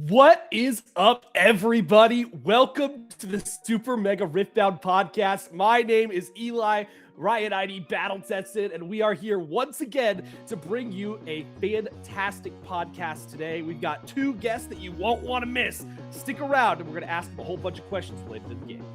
What is up, everybody? Welcome to the Super Mega Riftbound Podcast. My name is Eli, Riot ID Battle Tested, and we are here once again to bring you a fantastic podcast today. We've got two guests that you won't want to miss. Stick around, and we're going to ask them a whole bunch of questions related to the game.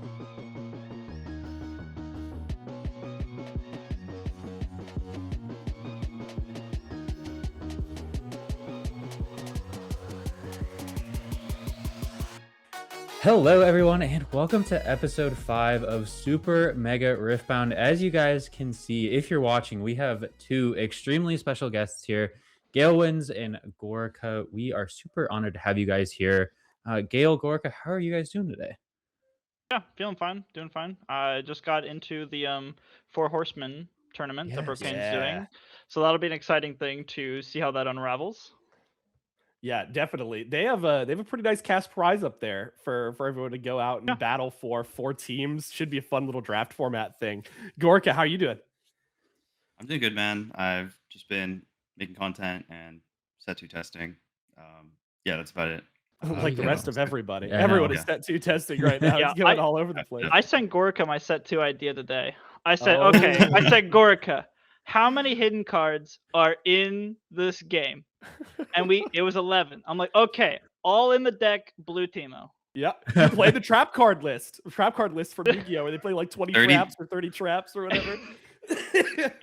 Hello everyone and welcome to episode 5 of Super Mega Riftbound. As you guys can see, if you're watching, we have two extremely special guests here, GhaelWinds and Gorica. We are super honored to have you guys here. Ghael, Gorica, how are you guys doing today? Yeah, feeling fine, doing fine. I just got into the Four Horsemen tournament that Brokane's doing, so that'll be an exciting thing to see how that unravels. Yeah, definitely. They have a pretty nice cash prize up there for everyone to go out and battle for 4 teams. Should be a fun little draft format thing. Gorica, how are you doing? I'm doing good, man. I've just been making content and set 2 testing. Yeah, that's about it. Like the rest of everybody. Yeah, Everyone is set 2 testing right now. It's going all over the place. I sent Gorica my set 2 idea today. I said, I said, Gorica, how many hidden cards are in this game? And it was 11. I'm like, okay, all in the deck, blue teamo. Yeah, you play the trap card list for Yu-Gi-Oh, where they play like 20 traps or 30 traps or whatever.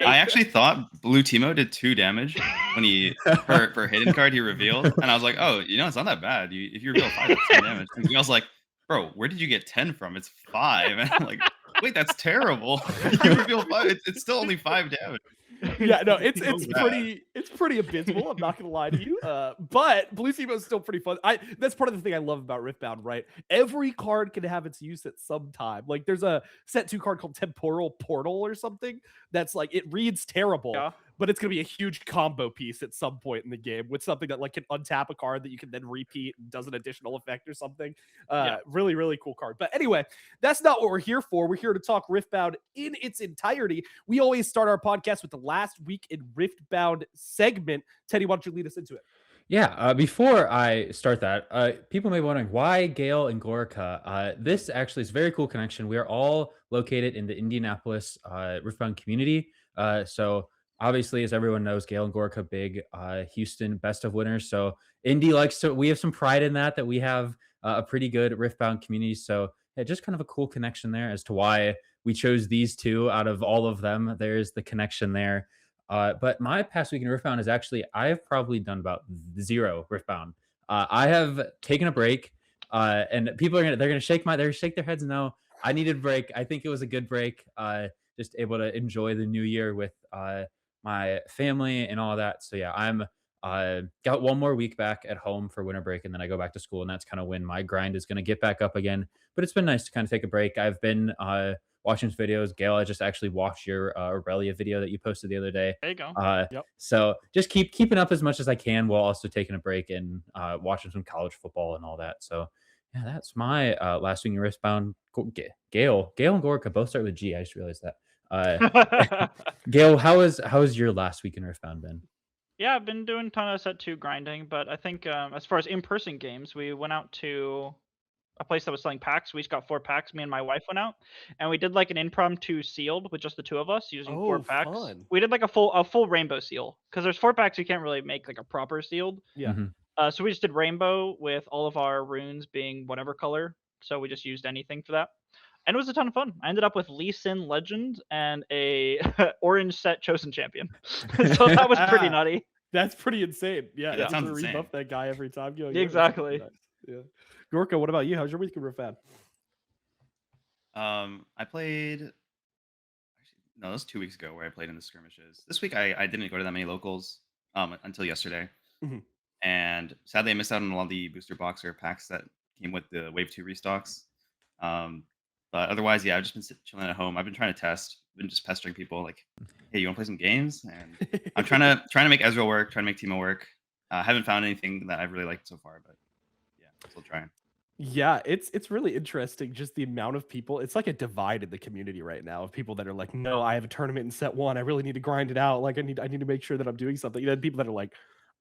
I actually thought blue teamo did 2 damage when he for hidden card he revealed, and I was like, oh, it's not that bad. If you reveal 5, that's 10 damage. And I was like, bro, where did you get 10 from? It's 5. And I'm like, wait, that's terrible. You reveal 5, it's still only 5 damage. Yeah, no, it's pretty abysmal. I'm not gonna lie to you. But blue teamo is still pretty fun. That's part of the thing I love about Riftbound, right? Every card can have its use at some time. Like there's a set 2 card called Temporal Portal or something that's like it reads terrible, but it's gonna be a huge combo piece at some point in the game with something that like can untap a card that you can then repeat and does an additional effect or something. Really, really cool card. But anyway, that's not what we're here for. We're here to talk Riftbound in its entirety. We always start our podcast with the last week in Riftbound segment. Teddy, why don't you lead us into it? Yeah, before I start that, people may be wondering why Ghael and Gorica. This actually is a very cool connection. We are all located in the Indianapolis Riftbound community. So obviously, as everyone knows, Ghael and Gorica, big Houston best of winners. So Indy likes to, we have some pride in that we have a pretty good Riftbound community. So yeah, just kind of a cool connection there as to why we chose these two out of all of them. There's the connection there. But my past week in Riftbound is actually, I have probably done about 0 Riftbound. I have taken a break, and people they're gonna shake their heads. No, I needed a break. I think it was a good break. Just able to enjoy the new year with my family and all of that. So yeah, I'm got 1 more week back at home for winter break, and then I go back to school, and that's kind of when my grind is gonna get back up again. But it's been nice to kind of take a break. I've been watching videos. Ghael, I just actually watched your Aurelia video that you posted the other day. There you go. So just keeping up as much as I can while also taking a break and watching some college football and all that. So yeah, that's my last week in Riftbound. Ghael and Gorica both start with G. I just realized that. Ghael, how has your last week in Riftbound been? Yeah, I've been doing a ton of set 2 grinding, but I think as far as in-person games, we went out to a place that was selling packs. We each got 4 packs. Me and my wife went out, and we did like an impromptu sealed with just the 2 of us using 4 packs. Fun. We did like a full rainbow seal because there's 4 packs. You can't really make like a proper sealed. Yeah. So we just did rainbow with all of our runes being whatever color. So we just used anything for that, and it was a ton of fun. I ended up with Lee Sin Legend and a orange set chosen champion. So that was pretty nutty. That's pretty insane. Yeah, that sounds insane. Rebuff that guy every time. Exactly. Nice. Yeah. Gorica, what about you? How's your week in Riftbound? I played. Actually, no, that was 2 weeks ago where I played in the skirmishes. This week I didn't go to that many locals until yesterday, and sadly I missed out on a lot of the booster box or packs that came with the Wave 2 restocks. But otherwise, yeah, I've just been chilling at home. I've been trying to test. Been just pestering people like, hey, you want to play some games? And I'm trying to make Ezreal work, trying to make Teemo work. I haven't found anything that I've really liked so far, but yeah, still trying. Yeah, it's really interesting, just the amount of people. It's like a divide in the community right now of people that are like, no, I have a tournament in set 1. I really need to grind it out. Like I need to make sure that I'm doing something. And then people that are like,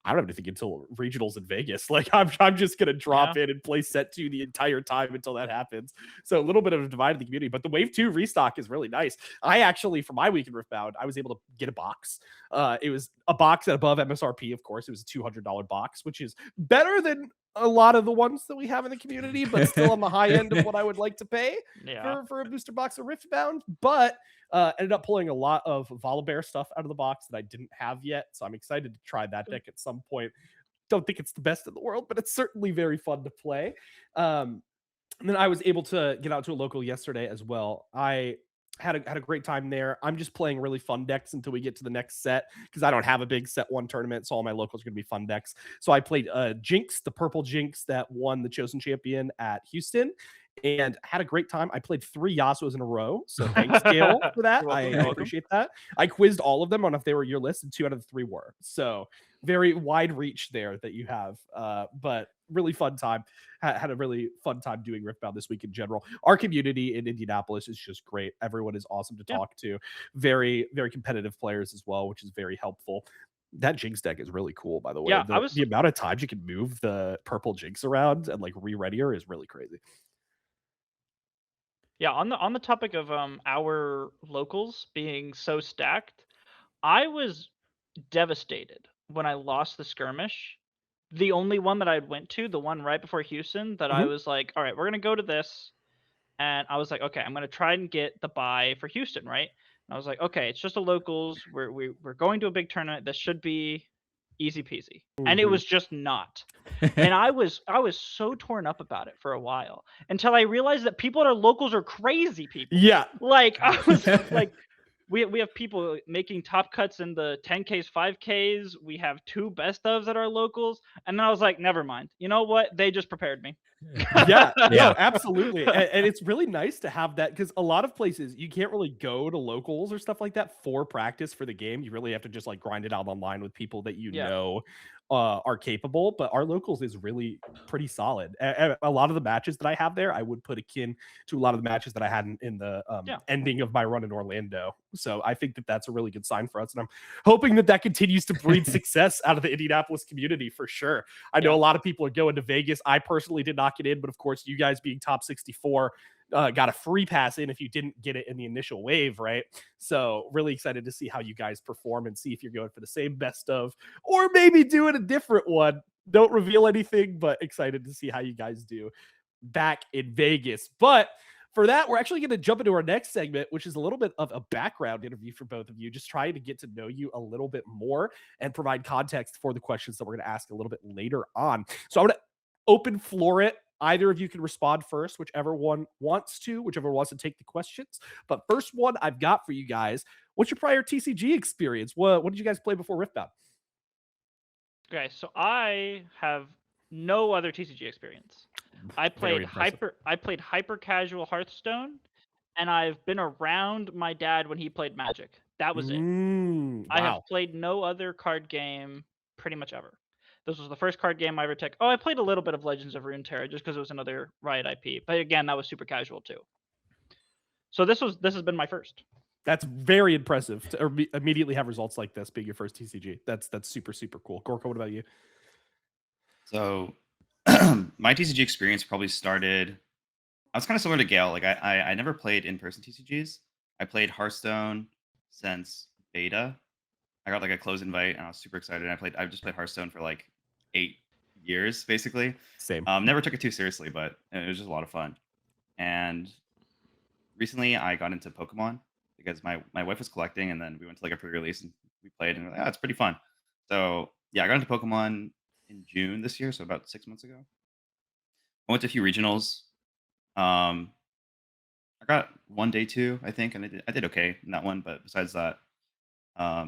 I don't have anything until regionals in Vegas. Like I'm just gonna drop in and play set 2 the entire time until that happens. So a little bit of a divide in the community, but the wave 2 restock is really nice. I actually, for my weekend Riftbound, I was able to get a box. It was a box at above MSRP, of course. It was a $200 box, which is better than a lot of the ones that we have in the community, but still on the high end of what I would like to pay for a booster box of Riftbound. But ended up pulling a lot of Volibear stuff out of the box that I didn't have yet. So I'm excited to try that deck at some point. Don't think it's the best in the world, but it's certainly very fun to play. And then I was able to get out to a local yesterday as well. I had a great time there. I'm just playing really fun decks until we get to the next set because I don't have a big set 1 tournament, so all my locals are going to be fun decks. So I played Jinx, the purple Jinx that won the Chosen Champion at Houston, and had a great time. I played 3 Yasuos in a row, so thanks, Ghael, for that. I appreciate that. I quizzed all of them on if they were your list, and 2 out of the 3 were. So very wide reach there that you have, but really fun time. Had a really fun time doing Riftbound this week in general. Our community in Indianapolis is just great. Everyone is awesome to talk to. Very, very competitive players as well, which is very helpful. That Jinx deck is really cool, by the way. The amount of times you can move the purple Jinx around and like re-ready her is really crazy. Yeah, on the topic of our locals being so stacked, I was devastated when I lost the skirmish. The only one that I went to, the one right before Houston, that I was like, all right, we're gonna go to this, and I was like, okay, I'm gonna try and get the buy for Houston, right? And I was like, okay, it's just a locals. We're going to a big tournament. This should be easy peasy, and it was just not. And I was so torn up about it for a while until I realized that people at our locals are crazy people. Yeah, like I was like, we have people making top cuts in the 10Ks, 5Ks. We have 2 best ofs at our locals, and then I was like, never mind. You know what? They just prepared me. Yeah, no, absolutely. And it's really nice to have that because a lot of places you can't really go to locals or stuff like that for practice for the game. You really have to just like grind it out online with people that you know are capable. But our locals is really pretty solid. A lot of the matches that I have there, I would put akin to a lot of the matches that I had in the ending of my run in Orlando. So I think that that's a really good sign for us. And I'm hoping that that continues to breed success out of the Indianapolis community for sure. I know a lot of people are going to Vegas. I personally did not get in, but of course, you guys being top 64 got a free pass in if you didn't get it in the initial wave, right? So really excited to see how you guys perform and see if you're going for the same best of, or maybe doing a different one. Don't reveal anything, but excited to see how you guys do back in Vegas. But for that, we're actually going to jump into our next segment, which is a little bit of a background interview for both of you, just trying to get to know you a little bit more and provide context for the questions that we're going to ask a little bit later on. So I'm going to open floor it. Either of you can respond first, whichever one wants to take the questions. But first one I've got for you guys, what's your prior TCG experience? What did you guys play before Riftbound? Okay, so I have no other TCG experience. I played hyper casual Hearthstone, and I've been around my dad when he played Magic. That was it. Wow. I have played no other card game pretty much ever. This was the first card game I ever took. Oh, I played a little bit of Legends of Runeterra just because it was another Riot IP. But again, that was super casual too. So this has been my first. That's very impressive to immediately have results like this being your first TCG. That's super, super cool. Gorica, what about you? So my TCG experience probably started, I was kind of similar to Ghael. Like I never played in-person TCGs. I played Hearthstone since beta. I got like a closed invite and I was super excited. I've just played Hearthstone for like 8 years, basically. Same. Never took it too seriously, but it was just a lot of fun. And recently I got into Pokemon because my wife was collecting, and then we went to like a pre-release and we played, and we're like, it's pretty fun. So yeah, I got into Pokemon in June this year, so about 6 months ago. I went to a few regionals. I got one day 2, I think, and I did okay in that one. But besides that,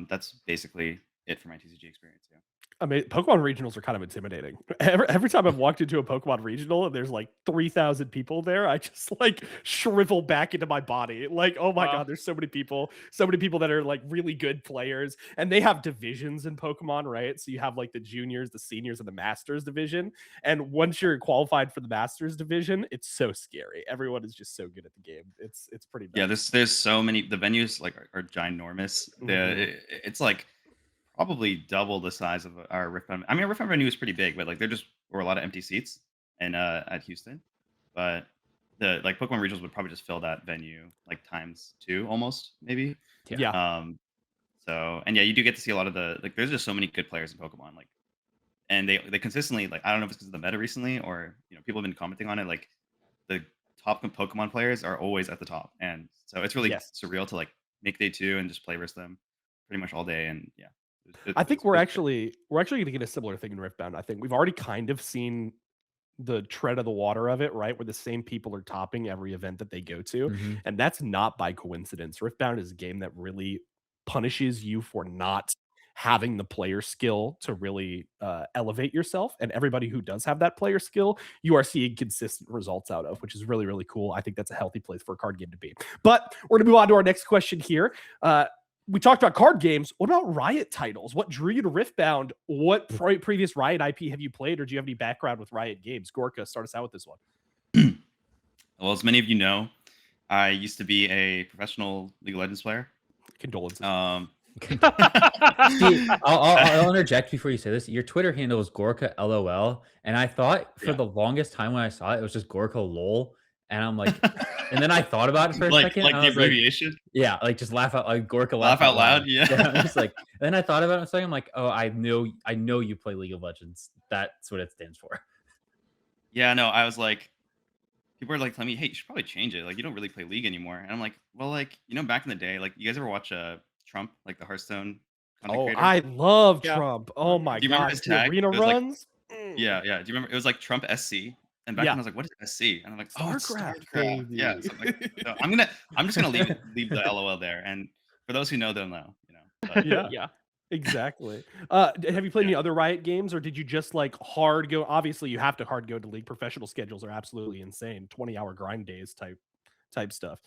that's basically it for my TCG experience. Yeah. I mean, Pokemon regionals are kind of intimidating. Every time I've walked into a Pokemon regional and there's like 3,000 people there, I just like shrivel back into my body. Like, oh my God, there's so many people that are like really good players, and they have divisions in Pokemon, right? So you have like the juniors, the seniors, and the masters division. And once you're qualified for the masters division, it's so scary. Everyone is just so good at the game. It's pretty nice. Yeah, there's so many. The venues like are ginormous. It's like probably double the size of our Riftbound. I mean, our Riftbound venue is pretty big, but like there just were a lot of empty seats and at Houston. But the like Pokemon regionals would probably just fill that venue like ×2 almost, maybe. Yeah. So and yeah, you do get to see a lot of the like. There's just so many good players in Pokemon, like, and they consistently like. I don't know if it's because of the meta recently or people have been commenting on it. Like the top Pokemon players are always at the top, and so it's really surreal to like make day 2 and just play versus them pretty much all day. And yeah, I think we're actually going to get a similar thing in Riftbound. I think we've already kind of seen the tread of the water of it, right? Where the same people are topping every event that they go to. And that's not by coincidence. Riftbound is a game that really punishes you for not having the player skill to really elevate yourself. And everybody who does have that player skill, you are seeing consistent results out of, which is really, really cool. I think that's a healthy place for a card game to be. But we're going to move on to our next question here. We talked about card games. What about Riot titles? What drew you to Riftbound? What previous Riot IP have you played, or do you have any background with Riot games? Gorica, start us out with this one. Well, as many of you know, I used to be a professional League of Legends player. Condolences. See, I'll interject before you say this. Your Twitter handle is Gorica LOL, and I thought for the longest time when I saw it, it was just Gorica LOL, and I'm like, and then I thought about it for a second. Like the abbreviation. Yeah, like just laugh out, like Gorica laugh out loud. Yeah. I'm just like, then I thought about it a second. I'm like, oh, I know you play League of Legends. That's what it stands for. Yeah, no, I was like, people are like telling me, hey, you should probably change it. Like, you don't really play League anymore. And I'm like, well, like, back in the day, like, you guys ever watch Trump, like the Hearthstone content creator? I love Trump. Oh my God. Do you remember his tag? Arena runs? Yeah. Do you remember? It was like Trump SC. And back then I was like, what is SC? And I'm like, StarCraft. Yeah. So I'm just gonna leave the LOL there. And for those who know, they'll know. But, Yeah. Exactly. Have you played any other Riot games, or did you just like hard go? Obviously, you have to hard go to League. Professional schedules are absolutely insane. 20-hour grind days type stuff.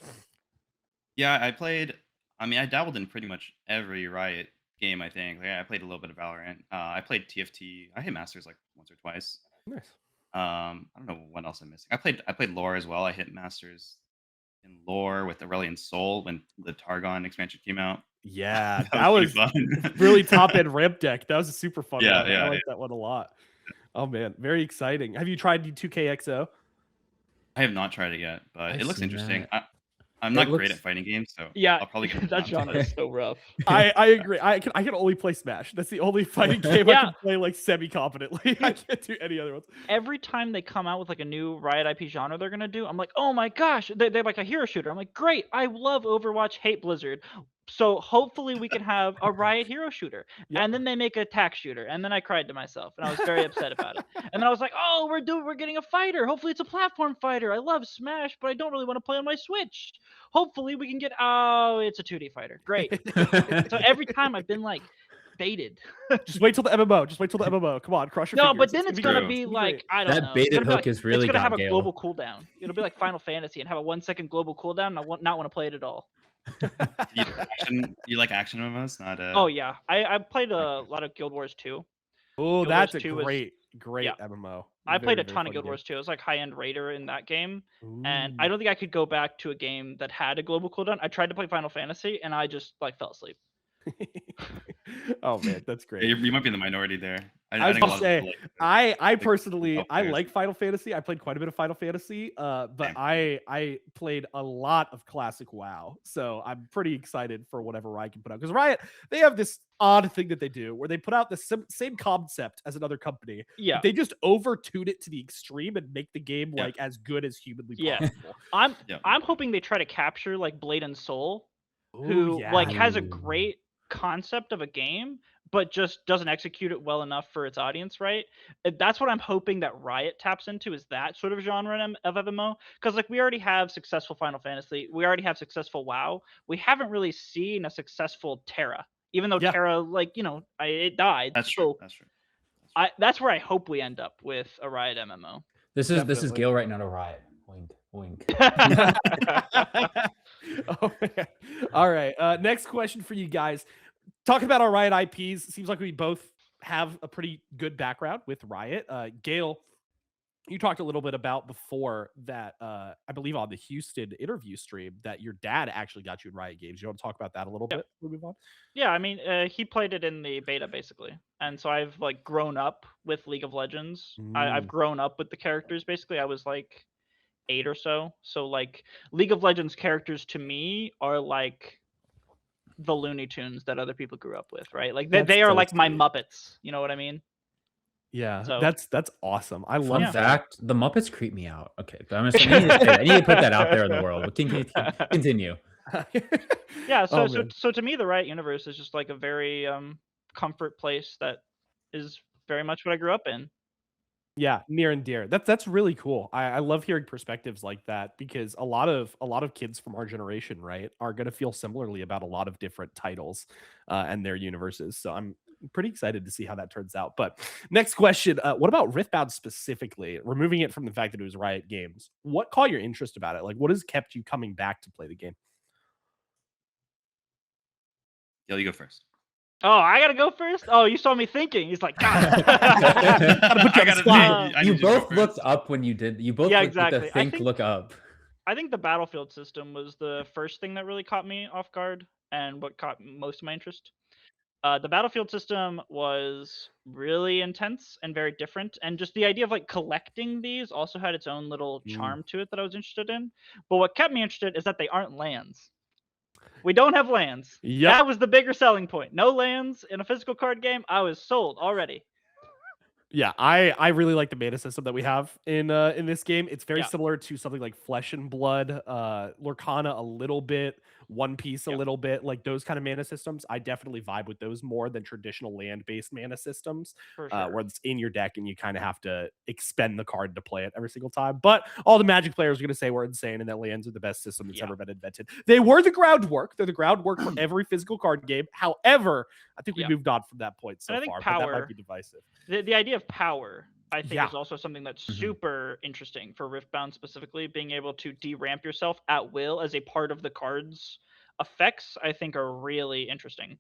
Yeah, I dabbled in pretty much every Riot game. I think. Like, I played a little bit of Valorant. I played TFT. I hit Masters like once or twice. Nice. I don't know what else I'm missing. I played Lore as well. I hit Masters in Lore with Aurelion Sol when the Targon expansion came out. Yeah, that was really top end ramp deck. That was a super fun one. I like that one a lot. Oh man, very exciting. Have you tried 2KXO? I have not tried it yet, but it looks interesting. I'm not great at fighting games, so I'll probably get that genre is so rough. I agree. I can only play Smash. That's the only fighting game I can play like semi-competently. I can't do any other ones. Every time they come out with like a new Riot IP genre they're gonna do, I'm like, oh my gosh, they're like a hero shooter. I'm like, great, I love Overwatch, hate Blizzard. So hopefully we can have a Riot hero shooter. And then they make a attack shooter. And then I cried to myself and I was very upset about it. And then I was like, oh, we're getting a fighter. Hopefully it's a platform fighter. I love Smash, but I don't really want to play on my Switch. Hopefully we can get, it's a 2D fighter. Great. So every time I've been like baited. Just wait till the MMO. Come on, crush your fingers. But then it's gonna be like, I don't know. That baited hook is really it's gonna have a Ghael. global cooldown. It'll be like Final Fantasy and have a 1 second global cooldown, and I not want to play it at all. You like action MMOs? Not Oh yeah, I played a lot of Guild Wars 2. Oh, that's a great MMO. I played a ton of Guild Wars 2. It was like high-end raider in that game. And I don't think I could go back to a game that had a global cooldown. I tried to play Final Fantasy and I just like fell asleep. Oh man, that's great. Yeah, you might be in the minority there. I was gonna say, I personally I like Final Fantasy. I played quite a bit of Final Fantasy, but I played a lot of classic WoW. So I'm pretty excited for whatever Riot can put out, because Riot, they have this odd thing that they do where they put out the same concept as another company. Yeah, they just over-tune it to the extreme and make the game like as good as humanly possible. I'm hoping they try to capture like Blade and Soul, who like has a great concept of a game but just doesn't execute it well enough for its audience, right? That's what I'm hoping that Riot taps into, is that sort of genre of MMO, because like we already have successful Final Fantasy, we already have successful WoW, we haven't really seen a successful Terra, even though Terra, like, it died. That's true. That's where I hope we end up with a Riot MMO. This is Ghael right now to Riot. Wink. Oh man. All right. Next question for you guys. Talking about our Riot IPs, seems like we both have a pretty good background with Riot. Ghael, you talked a little bit about before that, I believe on the Houston interview stream, that your dad actually got you in Riot Games. You want to talk about that a little bit? We'll move on. Yeah, I mean, he played it in the beta basically, and so I've like grown up with League of Legends. I've grown up with the characters basically. I was like 8 or so, so like League of Legends characters to me are like the Looney Tunes that other people grew up with, right? Like they are like my Muppets. You know what I mean? Yeah, So that's awesome. I Fun love that. fact: the Muppets creep me out. Okay, but I need to put that out there in the world. But continue. Yeah, so Oh, so to me, the Riot universe is just like a very comfort place that is very much what I grew up in. Yeah, near and dear. That's really cool. I love hearing perspectives like that, because a lot of kids from our generation, right, are going to feel similarly about a lot of different titles and their universes. So I'm pretty excited to see how that turns out. But next question, what about Riftbound specifically? Removing it from the fact that it was Riot Games, what caught your interest about it? Like, what has kept you coming back to play the game? Ghael, you go first. Oh, I gotta go first. Oh, you saw me thinking. He's like, God. You both looked up when you did. You both exactly. look up. I think the battlefield system was the first thing that really caught me off guard and what caught most of my interest. The battlefield system was really intense and very different, and just the idea of like collecting these also had its own little charm to it that I was interested in. But what kept me interested is that they aren't lands. We don't have lands. Yep. That was the bigger selling point. No lands in a physical card game. I was sold already. Yeah, I really like the mana system that we have in this game. It's very similar to something like Flesh and Blood, Lorcana a little bit, One Piece a little bit, like those kind of mana systems. I definitely vibe with those more than traditional land-based mana systems, For sure. where it's in your deck and you kind of have to expend the card to play it every single time. But all the Magic players are going to say we're insane and that lands are the best system that's ever been invented. They were the groundwork. They're the groundwork for every physical card game. However, I think we moved on from that point so far, but that might be divisive. The idea of power, I think, is also something that's super interesting for Riftbound specifically. Being able to deramp yourself at will as a part of the card's effects, I think, are really interesting.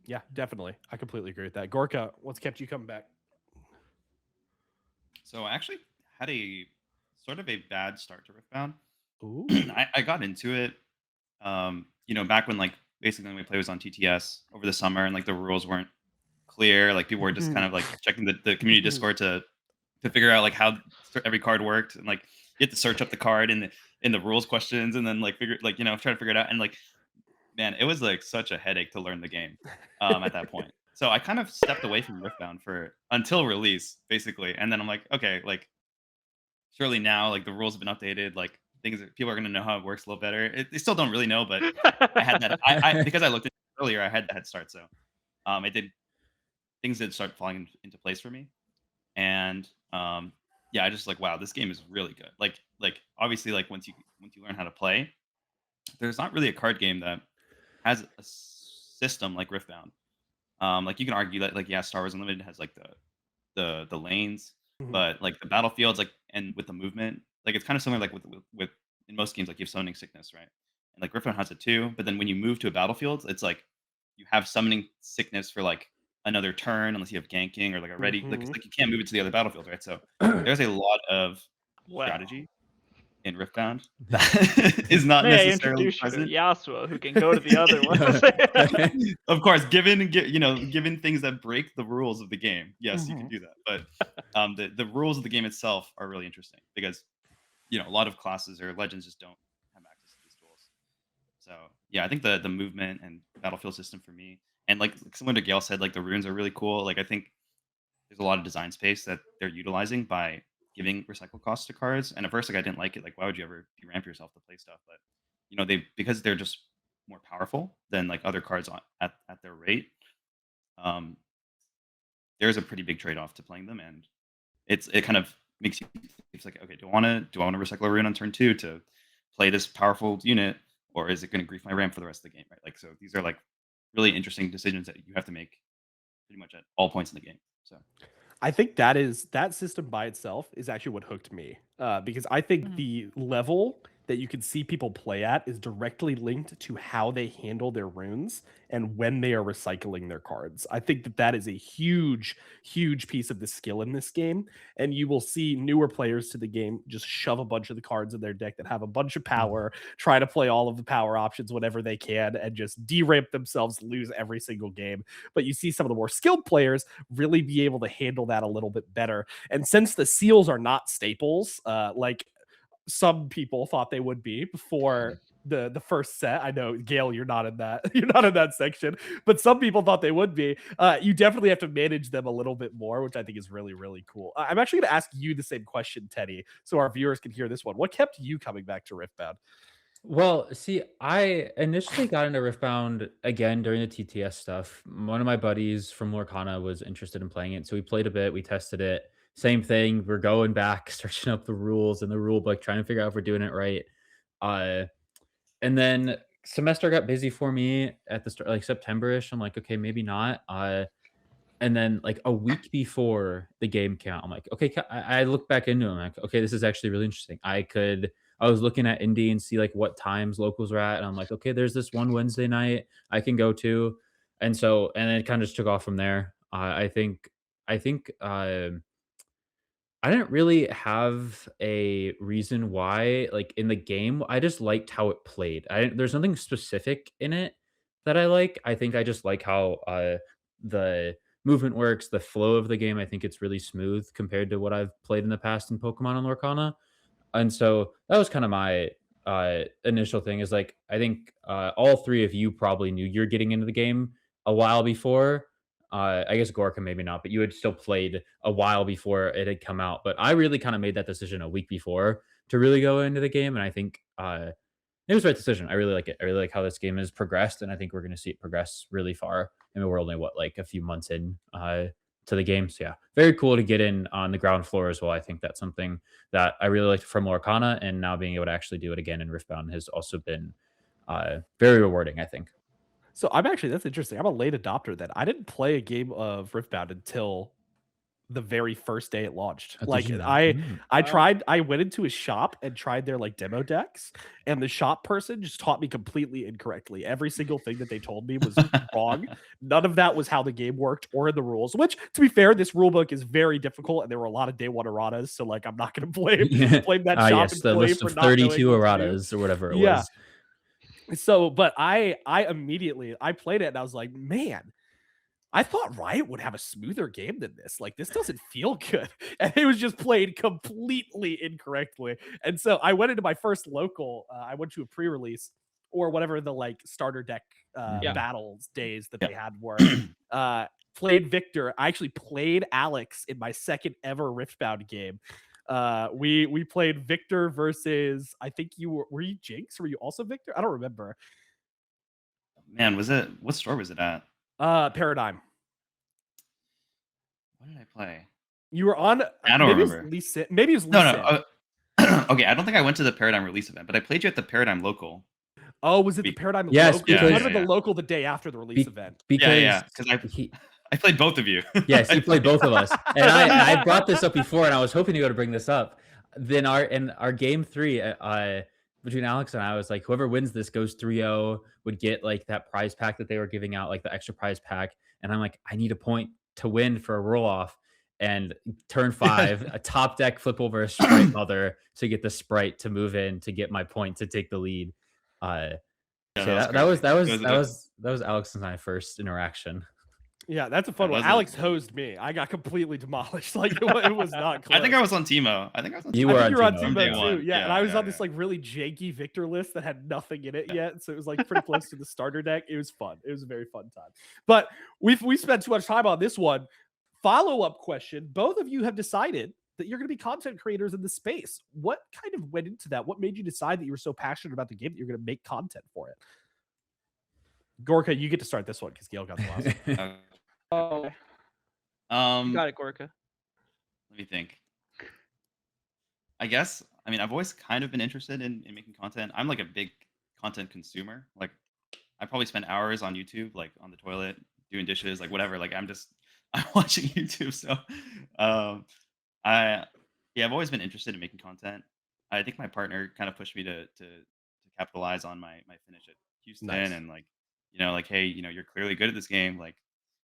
Yeah, definitely. I completely agree with that. Gorica, what's kept you coming back? So I actually had a sort of a bad start to Riftbound. Ooh. I got into it, back when like basically when we played was on TTS over the summer, and like the rules weren't clear. Like people were just kind of like checking the community Discord to figure out like how every card worked, and like you had to search up the card in the rules questions, and then like try to figure it out. And like, man, it was like such a headache to learn the game at that point. So I kind of stepped away from Riftbound until release, basically. And then I'm like, okay, like surely now like the rules have been updated, like things that people are gonna know how it works a little better. They still don't really know, but I had that. I because I looked at it earlier, I had the head start. So things did start falling into place for me. And I just like, wow, this game is really good. Like obviously like once you learn how to play, there's not really a card game that has a system like Riftbound. Like you can argue that like Star Wars Unlimited has like the lanes, but like the battlefields, like, and with the movement, like it's kind of similar like with in most games, like you have summoning sickness, right? And like Riftbound has it too, but then when you move to a battlefield, it's like you have summoning sickness for like another turn unless you have ganking or like a ready, like you can't move it to the other battlefield, right? So there's a lot of strategy in Riftbound that is not necessarily present. Yasuo, who can go to the other one. Of course, given things that break the rules of the game, yes, you can do that. But the rules of the game itself are really interesting because a lot of classes or legends just don't have access to these tools. So yeah, I think the movement and battlefield system for me, and like similar to Ghael said, like the runes are really cool. Like I think there's a lot of design space that they're utilizing by giving recycle costs to cards. And at first, like I didn't like it. Like, why would you ever deramp yourself to play stuff? But because they're just more powerful than like other cards at their rate. There's a pretty big trade off to playing them, and it kind of makes you. It's like, okay, do I want to recycle a rune on turn 2 to play this powerful unit, or is it going to grief my ramp for the rest of the game? Right. Like, so these are like really interesting decisions that you have to make pretty much at all points in the game. So I think that system by itself is actually what hooked me, because I think the level that you can see people play at is directly linked to how they handle their runes and when they are recycling their cards. I think that that is a huge, huge piece of the skill in this game. And you will see newer players to the game just shove a bunch of the cards in their deck that have a bunch of power, try to play all of the power options whenever they can, and just deramp themselves, lose every single game. But you see some of the more skilled players really be able to handle that a little bit better. And since the seals are not staples, like some people thought they would be before the first set. I know, Ghael, you're not in that you're not in that section, but some people thought they would be. You definitely have to manage them a little bit more, which I think is really, really cool. I'm actually going to ask you the same question, Teddy, so our viewers can hear this one. What kept you coming back to Riftbound? Well, see, I initially got into Riftbound again during the TTS stuff. One of my buddies from Lorcana was interested in playing it, so we played a bit, we tested it. Same thing, we're going back, searching up the rules and the rule book, trying to figure out if we're doing it right. And then semester got busy for me at the start, like September-ish. I'm like, okay, maybe not. And then like a week before the game came out, I'm like, okay, I look back into it. I'm like, okay, this is actually really interesting. I was looking at indie and see like what times locals were at. And I'm like, okay, there's this one Wednesday night I can go to. And it kind of just took off from there. I didn't really have a reason why, like in the game, I just liked how it played. There's nothing specific in it that I like. I think I just like how the movement works, the flow of the game. I think it's really smooth compared to what I've played in the past in Pokemon and Lorcana. And so that was kind of my initial thing is like, I think all three of you probably knew you're getting into the game a while before. I guess Gorica maybe not, but you had still played a while before it had come out. But I really kind of made that decision a week before to really go into the game. And I think it was the right decision. I really like it. I really like how this game has progressed. And I think we're going to see it progress really far. I mean, we're only, like a few months in to the game. So yeah, very cool to get in on the ground floor as well. I think that's something that I really liked from Lorcana. And now being able to actually do it again in Riftbound has also been very rewarding, I think. So that's interesting. I'm a late adopter then. I didn't play a game of Riftbound until the very first day it launched. I went into a shop and tried their like demo decks, and the shop person just taught me completely incorrectly. Every single thing that they told me was wrong. None of that was how the game worked or in the rules, which to be fair, this rule book is very difficult and there were a lot of day one erratas. So like, I'm not going to blame that shop. Yes, the list of 32 erratas or whatever it was. So, but I immediately played it and I was like, man, I thought Riot would have a smoother game than this. Like, this doesn't feel good. And it was just played completely incorrectly. And so I went into my first local. I went to a pre-release or whatever the like starter deck battles days that they had were. Played Victor. I actually played Alex in my second ever Riftbound game. We played Victor versus, I think were you Jinx? Were you also Victor? I don't remember. Man, what store was it at? Paradigm. What did I play? You were on. I don't remember. Maybe it was Lee No. Okay, I don't think I went to the Paradigm release event, but I played you at the Paradigm local. Oh, was it the Paradigm yes, local? Because, I went to the local the day after the release event. Because I played both of you. Yes, he played both of us. And I brought this up before, and I was hoping to bring this up. Then our game 3, between Alex and I was like, whoever wins this goes 3-0, would get like that prize pack that they were giving out, like the extra prize pack. And I'm like, I need a point to win for a roll off. And turn 5, a top deck flip over a Sprite Mother to get the Sprite to move in to get my point to take the lead. That was Alex and my first interaction. Yeah, that's a fun one. Alex hosed me. I got completely demolished. Like it was not close. I think I was on Teemo. You were on Teemo too. Yeah, and I was on this like really janky Victor list that had nothing in it yet. So it was like pretty close to the starter deck. It was fun. It was a very fun time. But we spent too much time on this one. Follow-up question. Both of you have decided that you're going to be content creators in the space. What kind of went into that? What made you decide that you were so passionate about the game that you're going to make content for it? Gorica, you get to start this one because Ghael got the last one. Oh, you got it, Gorica. Let me think. I guess, I mean, I've always kind of been interested in making content. I'm like a big content consumer. Like, I probably spend hours on YouTube, like on the toilet, doing dishes, like whatever. Like, I'm watching YouTube. So, I've always been interested in making content. I think my partner kind of pushed me to capitalize on my finish at Houston, Nice. and like, like, hey, you're clearly good at this game. Like,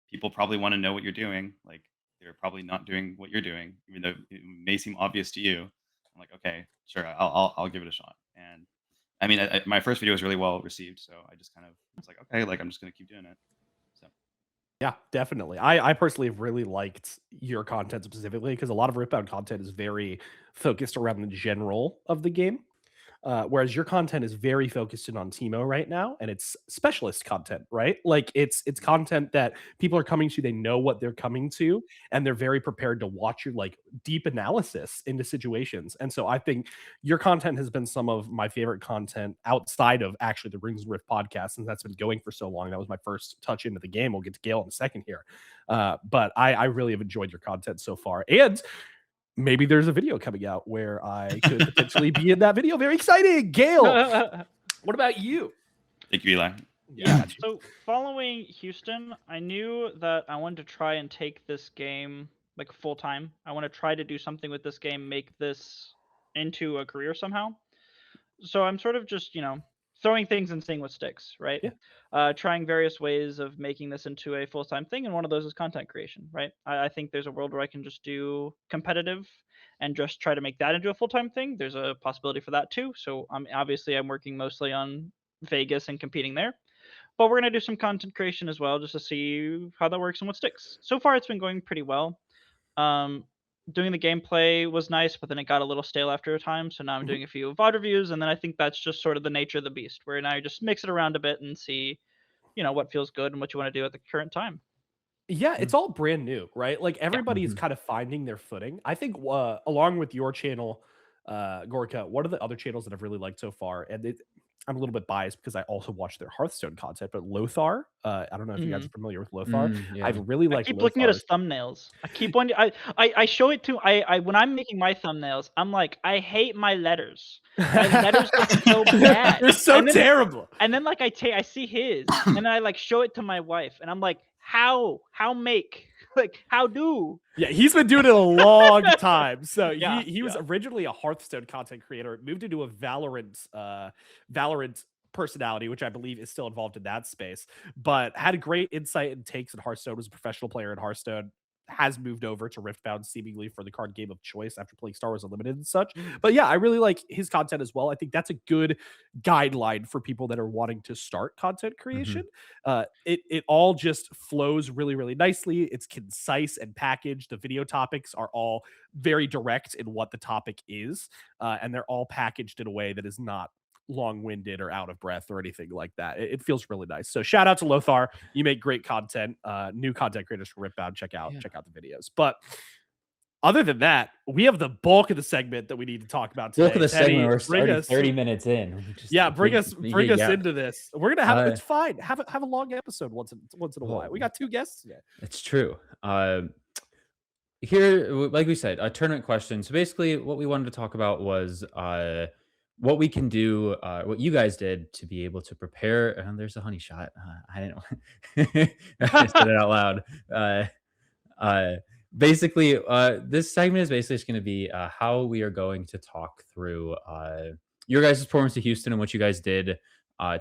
people probably want to know what you're doing. Like, they're probably not doing what you're doing, even though it may seem obvious to you. I'm like, okay, sure, I'll give it a shot. And I mean, my first video was really well received, so I just kind of was like, okay, like I'm just gonna keep doing it. So Yeah, definitely. I personally have really liked your content specifically because a lot of Riftbound content is very focused around the general of the game. Whereas your content is very focused in on Teemo right now, and it's specialist content, right? Like it's content that people are coming to, they know what they're coming to, and they're very prepared to watch your like deep analysis into situations. And so I think your content has been some of my favorite content outside of actually the Runes and Rift podcast, since that's been going for so long. That was my first touch into the game. We'll get to Ghael in a second here. But I really have enjoyed your content so far. And maybe there's a video coming out where I could potentially be in that video. Very exciting. Ghael, what about you? thank you, Eli. Yeah. So following Houston, I knew that I wanted to try and take this game like full time. I want to try to do something with this game, make this into a career somehow. So I'm sort of just, throwing things and seeing what sticks, right? Yeah. Trying various ways of making this into a full-time thing, and one of those is content creation, right? I think there's a world where I can just do competitive and just try to make that into a full-time thing. There's a possibility for that too. So I'm working mostly on Vegas and competing there. But we're going to do some content creation as well just to see how that works and what sticks. So far, it's been going pretty well. Doing the gameplay was nice, but then it got a little stale after a time. So now I'm doing a few VOD reviews, and then I think that's just sort of the nature of the beast, where now you just mix it around a bit and see, what feels good and what you want to do at the current time. Yeah, it's all brand new, right? Like everybody's kind of finding their footing. I think along with your channel, Gorica, what are the other channels that I've really liked so far? And I'm a little bit biased because I also watch their Hearthstone content, but Lothar, I don't know if you guys are familiar with Lothar. I've really liked. I keep looking at his thumbnails. I keep wanting. I show it to. I when I'm making my thumbnails, I'm like, I hate my letters. My letters look so bad. They're so terrible. And then like I see his, and I like show it to my wife, and I'm like, how make like how do? Yeah, he's been doing it a long time. So Yeah, he was originally a Hearthstone content creator, moved into a Valorant personality, which I believe is still involved in that space, but had a great insight and takes in Hearthstone, was a professional player in Hearthstone, has moved over to Riftbound seemingly for the card game of choice after playing Star Wars Unlimited and such. But yeah, I really like his content as well. I think that's a good guideline for people that are wanting to start content creation. It all just flows really, really nicely. It's concise and packaged. The video topics are all very direct in what the topic is, and they're all packaged in a way that is not long-winded or out of breath or anything like that. It feels really nice. So shout out to Lothar. You make great content. New content creators for Riftbound. Check out the videos. But other than that, we have the bulk of the segment that we need to talk about today. Bulk of the segment. We're bring already us 30 minutes in. Bring us into this. We're gonna have it's fine. Have a long episode once in a while. We got 2 guests today. It's true. Here, like we said, a tournament question. So basically, what we wanted to talk about was what we can do, what you guys did to be able to prepare. And there's a honey shot. I didn't. I said it out loud. Basically, this segment is basically just going to be how we are going to talk through your guys' performance to Houston and what you guys did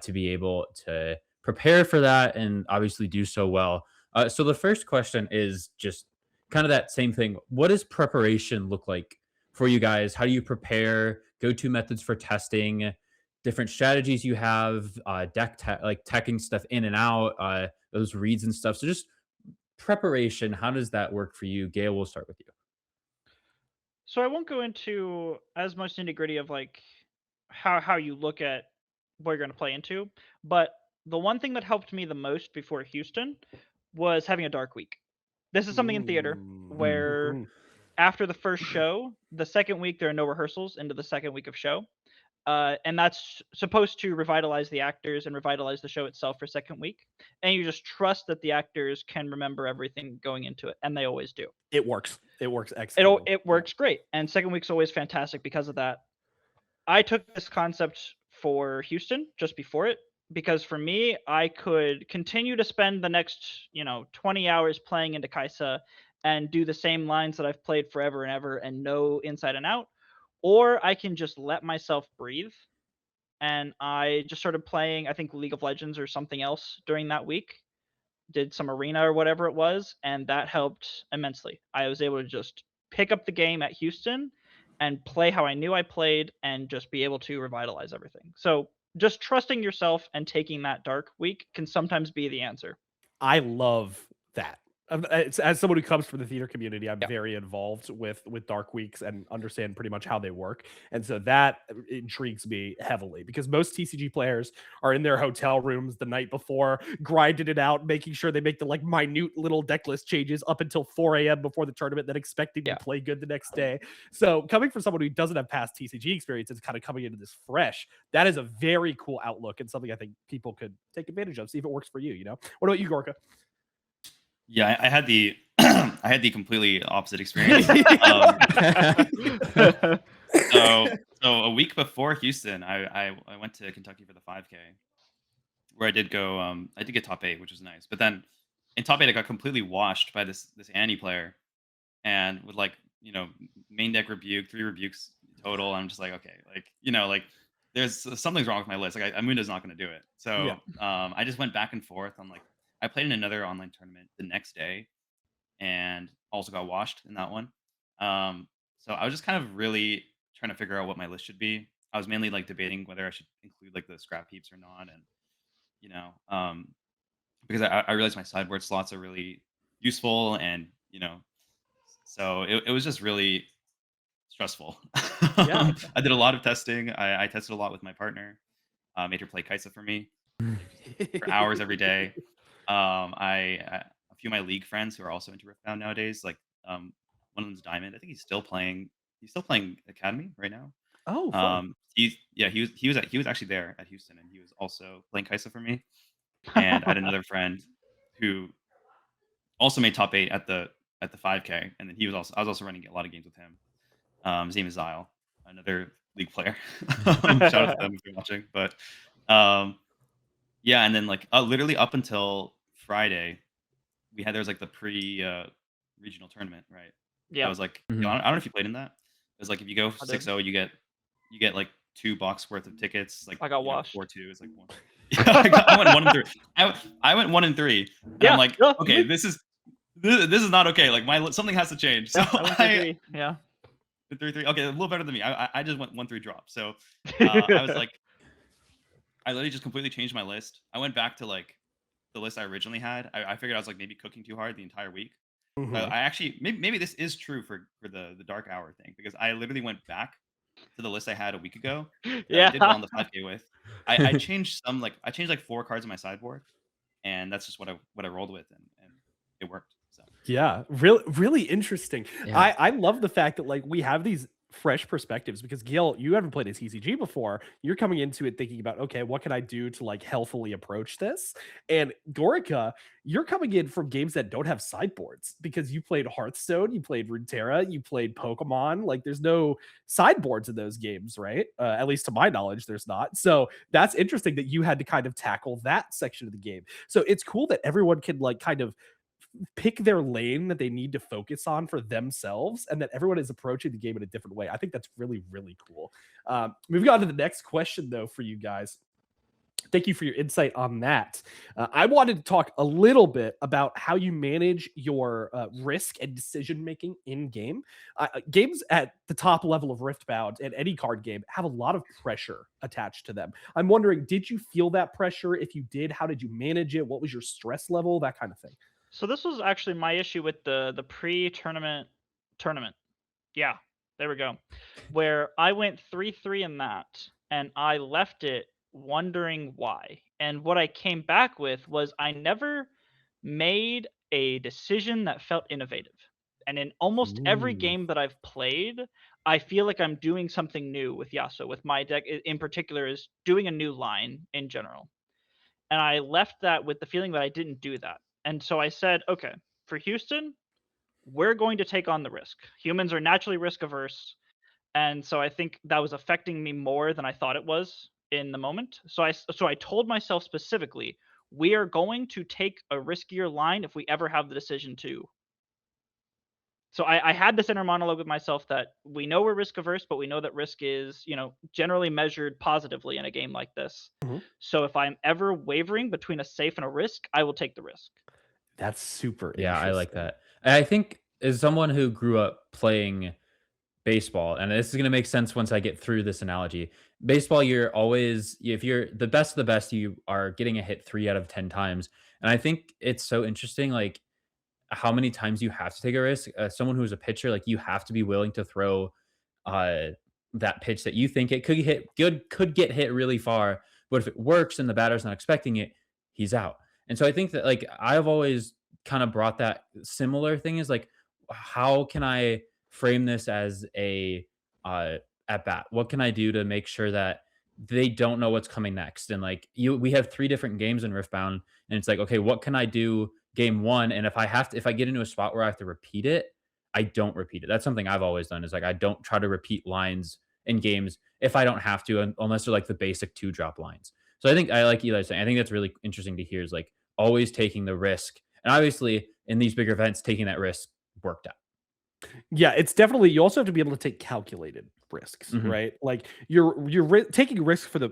to be able to prepare for that and obviously do so well. So the first question is just kind of that same thing. What does preparation look like for you guys? How do you prepare? Go-to methods for testing, different strategies you have, teching stuff in and out, those reads and stuff. So just preparation, how does that work for you? Ghael, we'll start with you. So I won't go into as much nitty-gritty of like how you look at what you're going to play into, but the one thing that helped me the most before Houston was having a dark week. This is something in theater where after the first show, the second week there are no rehearsals into the second week of show. And that's supposed to revitalize the actors and revitalize the show itself for second week. And you just trust that the actors can remember everything going into it. And they always do. It works. It works excellent. It works great. And second week's always fantastic because of that. I took this concept for Houston just before it, because for me, I could continue to spend the next, 20 hours playing into Kaisa and do the same lines that I've played forever and ever and know inside and out. or I can just let myself breathe. And I just started playing, I think, League of Legends or something else during that week. Did some arena or whatever it was, and that helped immensely. I was able to just pick up the game at Houston and play how I knew I played and just be able to revitalize everything. So just trusting yourself and taking that dark week can sometimes be the answer. I love that. As someone who comes from the theater community, I'm Yeah. very involved with Dark Weeks and understand pretty much how they work. And so that intrigues me heavily because most TCG players are in their hotel rooms the night before, grinding it out, making sure they make the like minute little deck list changes up until 4 a.m. before the tournament, then expecting to play good the next day. So coming from someone who doesn't have past TCG experience and kind of coming into this fresh, that is a very cool outlook and something I think people could take advantage of. See if it works for you, you know? What about you, Gorica? Yeah, I had the I had the completely opposite experience. So a week before Houston, I went to Kentucky for the 5K, where I did get top 8, which was nice. But then in top 8, I got completely washed by this Annie player, and with like main deck rebuke, 3 rebukes total. I'm just like, okay, like there's something's wrong with my list. Like Amunda's not going to do it. So I just went back and forth on like. I played in another online tournament the next day and also got washed in that one. So I was just kind of really trying to figure out what my list should be. I was mainly like debating whether I should include like the scrap heaps or not. And, because I realized my sideboard slots are really useful and, so it was just really stressful. Yeah. I did a lot of testing. I tested a lot with my partner, made her play Kaisa for me for hours every day. A few of my league friends who are also into Riftbound nowadays, like one of them's Diamond. I think he's still playing Academy right now. Oh, fun. He was actually there at Houston, and he was also playing Kaisa for me. And I had another friend who also made top 8 at the 5K, and then I was also running a lot of games with him. His name is Ghael, another league player. Shout out to them if you're watching. But yeah, and then like literally up until Friday, there was like the regional tournament, right? Yeah. I was like, I don't know if you played in that. It was like if you go 6-0, you get like 2 box worth of tickets. Like I got washed. 4-2 is like 1. I went 1 and 3. I went 1 and 3. And I'm like, okay, this is not okay. Like something has to change. So I 3-3. Okay, a little better than me. I just went 1-3 drop. So I was like, I literally just completely changed my list. I went back to like the list I originally had. I figured I was like maybe cooking too hard the entire week. I actually maybe this is true for the dark hour thing, because I literally went back to the list I had a week ago. I did well on the 5K with. I changed I changed like 4 cards in my sideboard, and that's just what I rolled with, and it worked. So yeah, really interesting. Yeah. I love the fact that like we have these fresh perspectives because Ghael, you haven't played a TCG before. You're coming into it thinking about, okay, what can I do to like healthily approach this? And Gorica, you're coming in from games that don't have sideboards because you played Hearthstone, you played Runeterra, you played Pokemon. Like there's no sideboards in those games, right? At least to my knowledge, there's not. So that's interesting that you had to kind of tackle that section of the game. So it's cool that everyone can like kind of pick their lane that they need to focus on for themselves, and that everyone is approaching the game in a different way. I think that's really, really cool. Moving on to the next question, though, for you guys. Thank you for your insight on that. I wanted to talk a little bit about how you manage your risk and decision making in game. Games at the top level of Riftbound and any card game have a lot of pressure attached to them. I'm wondering, did you feel that pressure? If you did, how did you manage it? What was your stress level? That kind of thing. So this was actually my issue with the pre-tournament tournament. Yeah, there we go. Where I went 3-3 in that, and I left it wondering why. And what I came back with was I never made a decision that felt innovative. And in almost every game that I've played, I feel like I'm doing something new with Yasuo, with my deck in particular, is doing a new line in general. And I left that with the feeling that I didn't do that. And so I said, okay, for Houston, we're going to take on the risk. Humans are naturally risk averse. And so I think that was affecting me more than I thought it was in the moment. So I told myself specifically, we are going to take a riskier line if we ever have the decision to. So I had this inner monologue with myself that we know we're risk averse, but we know that risk is, generally measured positively in a game like this. Mhm. So if I'm ever wavering between a safe and a risk, I will take the risk. That's super Yeah, I like interesting. that. And I think as someone who grew up playing baseball, and this is going to make sense once I get through this analogy. Baseball, you're always, if you're the best of the best, you are getting a hit 3 out of 10 times. And I think it's so interesting, like how many times you have to take a risk. Someone who's a pitcher, like you have to be willing to throw uh, that pitch that you think it could get hit really far, but if it works and the batter's not expecting it, he's out. And so I think that like I've always kind of brought that similar thing is like, how can I frame this as a at bat? What can I do to make sure that they don't know what's coming next? And like we have 3 different games in Riftbound, and it's like, okay, what can I do game one? And if I get into a spot where I have to repeat it, I don't repeat it. That's something I've always done is like I don't try to repeat lines in games if I don't have to, unless they're like the basic 2 drop lines. So I think I like Eli saying, I think that's really interesting to hear is like always taking the risk. And obviously in these bigger events, taking that risk worked out. Yeah, it's definitely, you also have to be able to take calculated risks, Mhm. right? Like you're taking risks for the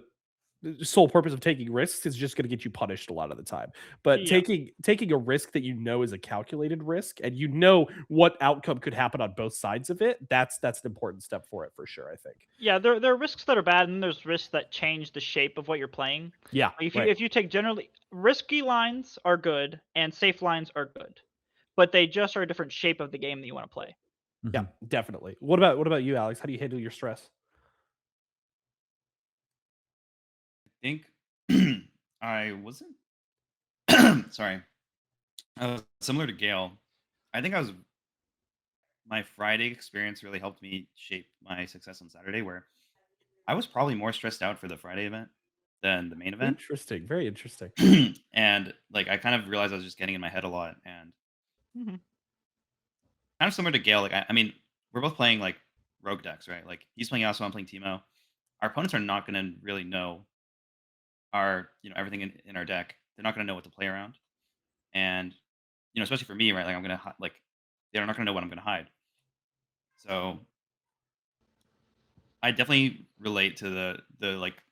sole purpose of taking risks is just going to get you punished a lot of the time. But Yeah. taking a risk that you know is a calculated risk and you know what outcome could happen on both sides of it, that's an important step for it for sure, I think. Yeah, there are risks that are bad, and there's risks that change the shape of what you're playing. Yeah. If right. you take generally risky lines are good and safe lines are good, but they just are a different shape of the game that you want to play. Yeah, Mhm. definitely. What about you, Alex? How do you handle your stress? I think I wasn't sorry. Similar to Ghael. I think my Friday experience really helped me shape my success on Saturday, where I was probably more stressed out for the Friday event than the main event. Interesting. Very interesting. And like I kind of realized I was just getting in my head a lot, and Mm-hmm. kind of similar to Ghael. Like I mean, we're both playing like rogue decks, right? Like he's playing Yasuo, I'm playing Teemo. Our opponents are not going to really know our everything in our deck. They're not going to know what to play around, and especially for me, right? Like I'm gonna like they're not going to know what I'm going to hide. So I definitely relate to the like,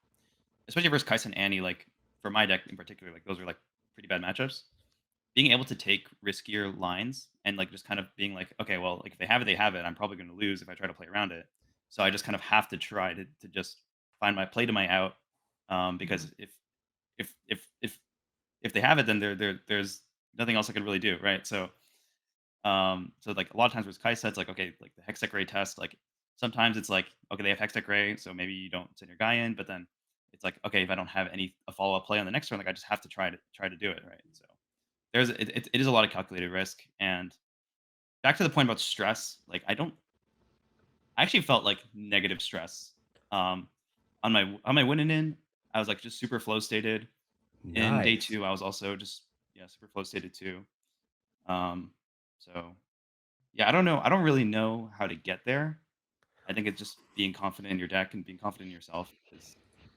especially versus Kai'Sa and Annie. Like for my deck in particular, like those are like pretty bad matchups. Being able to take riskier lines and like just kind of being like, okay, well, like if they have it, they have it. I'm probably going to lose if I try to play around it. So I just kind of have to try to just find my play to my out, because if they have it, then there's nothing else I can really do, right? So like a lot of times with Kai'Sa, it's like okay, like the Hextech Ray test, like sometimes it's like okay, they have Hextech Ray, so maybe you don't send your guy in, but then it's like okay, if I don't have a follow up play on the next turn, like I just have to try to do it, right? So it is a lot of calculated risk. And back to the point about stress, like I actually felt like negative stress on my winning in. I was like just super flow stated. In day Nice. 2, I was also just super flow stated too. Um, so yeah, I don't know. I don't really know how to get there. I think it's just being confident in your deck and being confident in yourself is the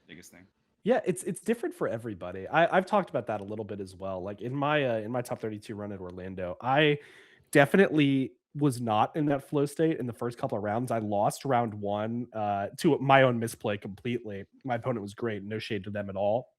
biggest thing. Yeah, it's different for everybody. I've talked about that a little bit as well. Like in my top 32 run at Orlando, I definitely was not in that flow state in the first couple of rounds. I lost round 1 to my own misplay completely. My opponent was great, no shade to them at all.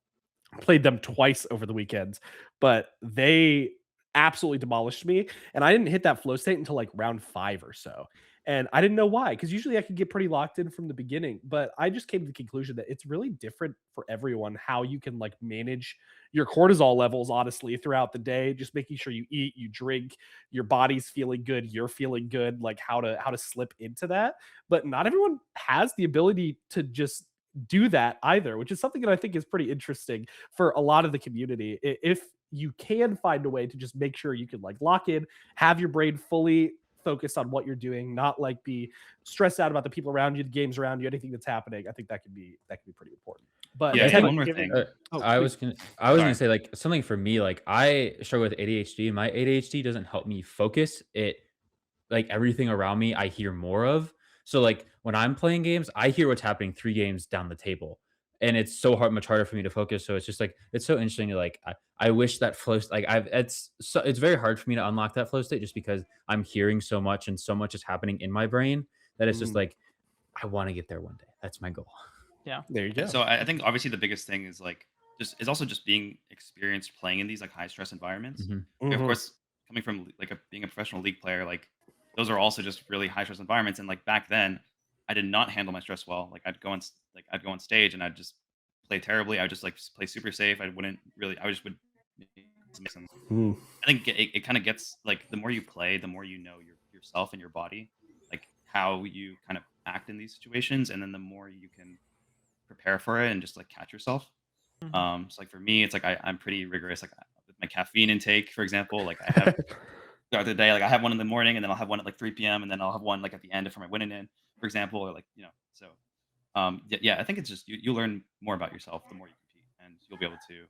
Played them twice over the weekends, but they absolutely demolished me. And I didn't hit that flow state until like round 5 or so. And I didn't know why, because usually I could get pretty locked in from the beginning. But I just came to the conclusion that it's really different for everyone how you can like manage your cortisol levels, honestly, throughout the day. Just making sure you eat, you drink, your body's feeling good, you're feeling good, like how to slip into that. But not everyone has the ability to just do that either, which is something that I think is pretty interesting for a lot of the community. If you can find a way to just make sure you can like lock in, have your brain fully focused on what you're doing, not like be stressed out about the people around you, the games around you, anything that's happening. I think that can be pretty important. But Yeah, That's one more giving- thing. I please. was Sorry. gonna say like something for me, like I struggle with ADHD. My ADHD doesn't help me focus. It like everything around me I hear more of. So like when I'm playing games, I hear what's happening 3 games down the table. and it's so much harder for me to focus. So it's just like it's so interesting to like I wish that flow like it's very hard for me to unlock that flow state just because I'm hearing so much and so much is happening in my brain that it's just like I want to get there one day. That's my goal. Yeah. There you go. So I think obviously the biggest thing is like is also just being experienced playing in these like high stress environments. Of course, coming from like being a professional league player, like those are also just really high stress environments. And like back then, I did not handle my stress well. Like I'd go on stage and I'd just play terribly. I would just like play super safe. I just would make some. I think it kind of gets like the more you play, the more you know yourself and your body, like how you kind of act in these situations, and then the more you can prepare for it and just like catch yourself. So like for me, it's like I'm pretty rigorous. Like with my caffeine intake, for example, like I have throughout the day, like I have one in the morning, and then I'll have one at like 3 p.m. and then I'll have one like at the end for my winning in, for example, or like So yeah, I think it's just you learn more about yourself the more you compete, and you'll be able to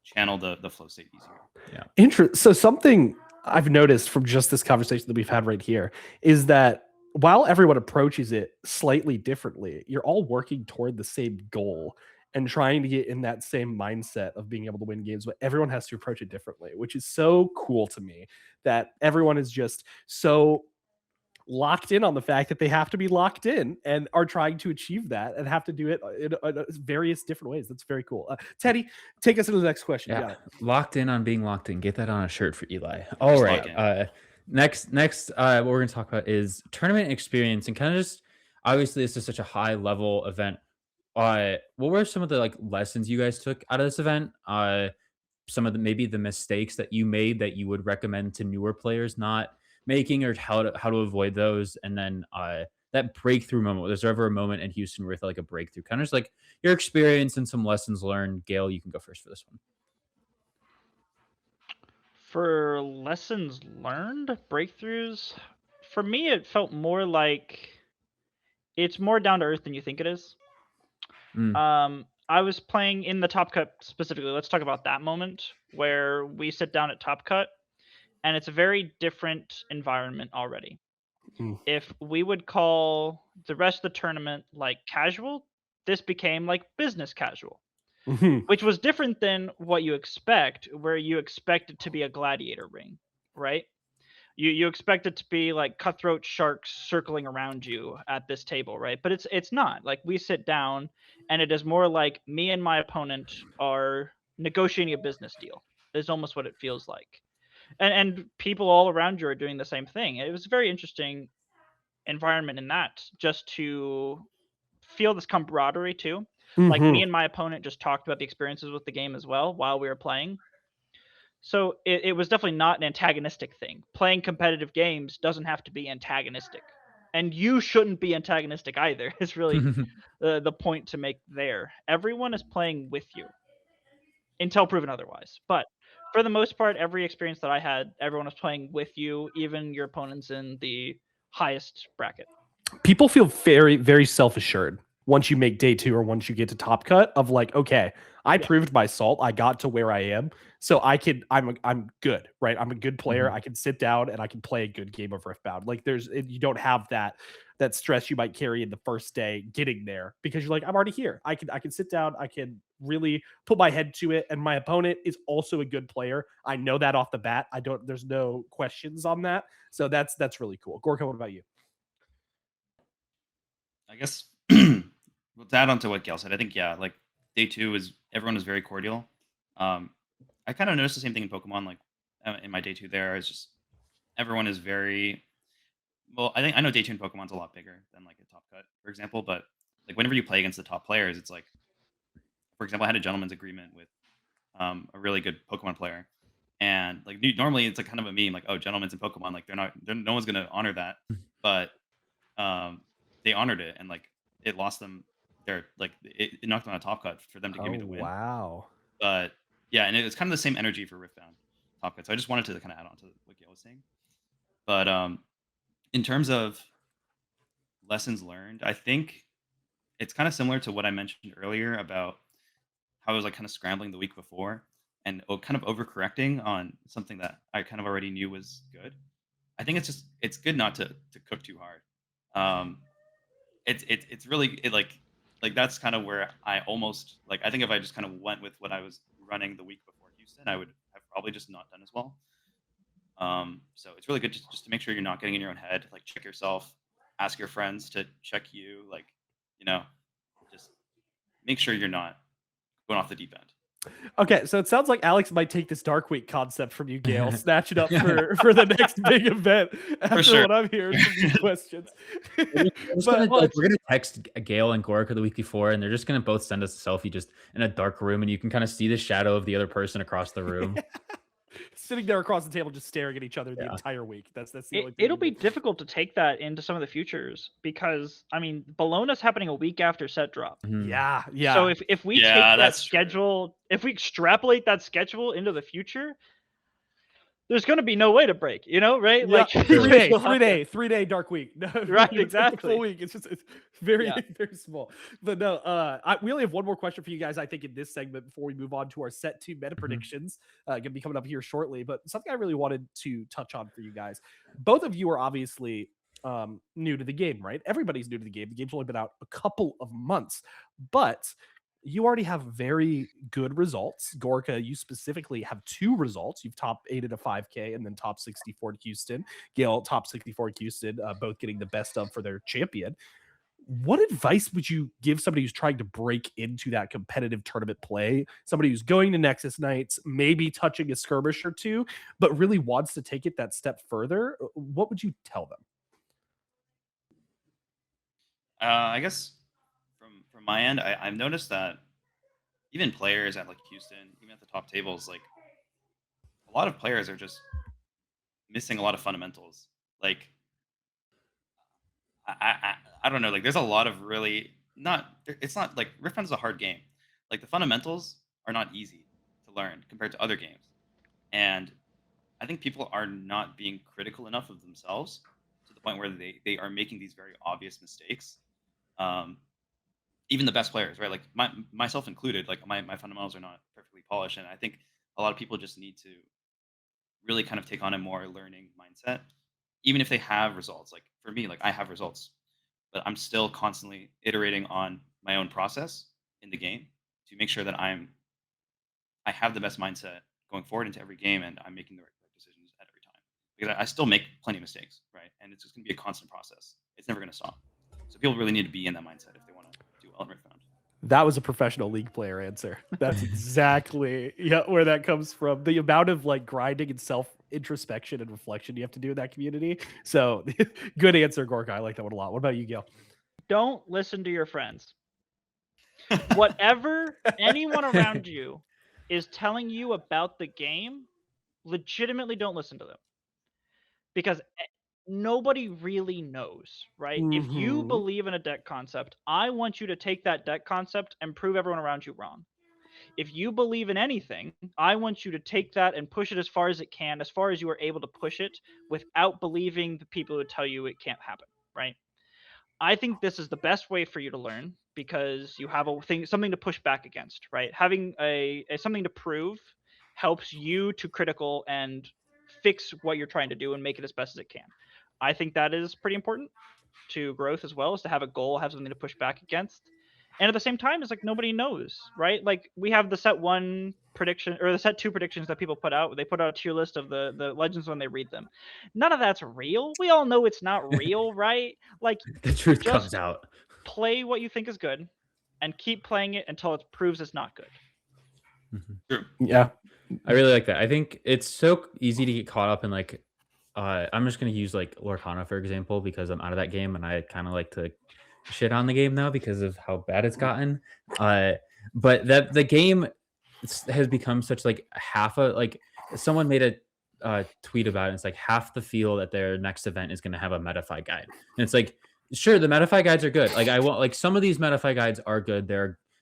channel the flow state easier. Yeah. So something I've noticed from just this conversation that we've had right here is that while everyone approaches it slightly differently, you're all working toward the same goal and trying to get in that same mindset of being able to win games, but everyone has to approach it differently, which is so cool to me that everyone is just so locked in on the fact that they have to be locked in and are trying to achieve that and have to do it in various different ways. That's very cool. Teddy, take us into the next question. Yeah, locked in on being locked in. Get that on a shirt for Eli. All Just right. Next, what we're going to talk about is tournament experience and kind of just obviously this is such a high level event. What were some of the like lessons you guys took out of this event? Some of maybe the mistakes that you made that you would recommend to newer players not making, or how to avoid those, and then that breakthrough moment. Was there ever a moment in Houston where like a breakthrough? Kind of just like your experience and some lessons learned. Ghael, you can go first for this one. For lessons learned, breakthroughs, for me, it felt more like it's more down to earth than you think it is. I was playing in the Top Cut specifically. Let's talk about that moment where we sit down at Top Cut, and it's a very different environment already. If we would call the rest of the tournament like casual, this became like business casual, which was different than what you expect, where you expect it to be a gladiator ring, right? You expect it to be like cutthroat sharks circling around you at this table, right? But it's not. Like we sit down and it is more like me and my opponent are negotiating a business deal. Is almost what it feels like. And people all around you are doing the same thing. It was a very interesting environment in that, just to feel this camaraderie too. Like me and my opponent just talked about the experiences with the game as well while we were playing. So it was definitely not an antagonistic thing. Playing competitive games doesn't have to be antagonistic. And you shouldn't be antagonistic either. It's really the point to make there. Everyone is playing with you until proven otherwise. But for the most part, every experience that I had, everyone was playing with you, even your opponents in the highest bracket. People feel very, very self-assured once you make day 2 or once you get to Top Cut of like, okay, I proved my salt. I got to where I am. So I'm good, right? I'm a good player. I can sit down and I can play a good game of Riftbound. Like you don't have that stress you might carry in the first day getting there because you're like, I'm already here. I can sit down. I can really put my head to it. And my opponent is also a good player. I know that off the bat. There's no questions on that. So that's really cool. Gorica, what about you? I guess to add on to what Ghael said, I think like day 2 is everyone was very cordial. I kind of noticed the same thing in Pokemon. Like in my day 2 there, is just everyone is very well. I know day 2 in Pokemon's a lot bigger than like a Top Cut, for example. But like whenever you play against the top players, it's like, for example, I had a gentleman's agreement with a really good Pokemon player, and like normally it's like kind of a meme, like, oh, gentlemen's in Pokemon, like no one's gonna honor that, but they honored it, and like it lost them it knocked them on a Top Cut for them to give me the win. Wow. But yeah, and it's kind of the same energy for Riftbound Top Cut. So I just wanted to kind of add on to what Ghael was saying. But in terms of lessons learned, I think it's kind of similar to what I mentioned earlier about how I was like kind of scrambling the week before and kind of overcorrecting on something that I kind of already knew was good. I think it's good not to cook too hard. It's really like like that's kind of where I almost like. I think if I just kind of went with what I was running the week before Houston, I would have probably just not done as well. So it's really good just to make sure you're not getting in your own head. Like check yourself, ask your friends to check you. Like, just make sure you're not going off the deep end. Okay, so it sounds like Alex might take this Dark Week concept from you, Ghael, snatch it up for the next big event after sure. what I'm hearing from these questions. We're gonna text Ghael and Gorica the week before, and they're just gonna both send us a selfie just in a dark room, and you can kind of see the shadow of the other person across the room. Sitting there across the table, just staring at each other the entire week. That's the only thing. It'll be difficult to take that into some of the futures because I mean, Bologna's happening a week after set drop. Mhm. Yeah. So if we take that schedule, if we extrapolate that schedule into the future, there's going to be no way to break, right? Yeah. Like 3 day Dark Week. No, right, it's exactly. The full week. It's very very small. But no, we only have one more question for you guys. I think in this segment before we move on to our set 2 meta predictions, going to be coming up here shortly. But something I really wanted to touch on for you guys. Both of you are obviously new to the game, right? Everybody's new to the game. The game's only been out a couple of months, but you already have very good results. Gorica, you specifically have 2 results. You've top 8 at a 5K and then top 64 at Houston. Ghael, top 64 at Houston, both getting the best of for their champion. What advice would you give somebody who's trying to break into that competitive tournament play? Somebody who's going to Nexus Nights, maybe touching a skirmish or 2, but really wants to take it that step further. What would you tell them? I guess from my end, I've noticed that even players at like Houston, even at the top tables, like a lot of players are just missing a lot of fundamentals. Like I don't know, like there's a lot of really it's not like Riftbound is a hard game. Like the fundamentals are not easy to learn compared to other games. And I think people are not being critical enough of themselves to the point where they are making these very obvious mistakes. Even the best players, right? Like myself included, like my fundamentals are not perfectly polished. And I think a lot of people just need to really kind of take on a more learning mindset, even if they have results. Like for me, like I have results, but I'm still constantly iterating on my own process in the game to make sure that I have the best mindset going forward into every game, and I'm making the right decisions at every time. Because I still make plenty of mistakes, right? And it's just going to be a constant process. It's never going to stop. So people really need to be in that mindset if they want to do well in Riftbound. That was a professional League player answer. That's exactly where that comes from. The amount of like grinding and self introspection and reflection you have to do in that community. So good answer, Gorica. I like that one a lot. What about you, Ghael? Don't listen to your friends. Whatever anyone around you is telling you about the game, legitimately don't listen to them. Because nobody really knows, right? If you believe in a deck concept, I want you to take that deck concept and prove everyone around you wrong. If you believe in anything, I want you to take that and push it as far as it can, as far as you are able to push it without believing the people who tell you it can't happen, right? I think this is the best way for you to learn because you have something to push back against, right? Having a something to prove helps you to critical and fix what you're trying to do and make it as best as it can. I think that is pretty important to growth as well, is to have a goal, have something to push back against. And at the same time, it's like nobody knows, right? Like we have the set 1 prediction or the set 2 predictions that people put out. They put out a tier list of the legends when they read them. None of that's real. We all know it's not real, right? Like the truth comes out. Play what you think is good and keep playing it until it proves it's not good. True. Yeah. I really like that. I think it's so easy to get caught up in like I'm just going to use like Lorcana, for example, because I'm out of that game and I kind of like to shit on the game now because of how bad it's gotten. But that the game has become such like someone made a tweet about it. It's like half the feel that their next event is going to have a MetaFi guide. And it's like, sure, the MetaFi guides are good. Like I want like some of these MetaFi guides are good.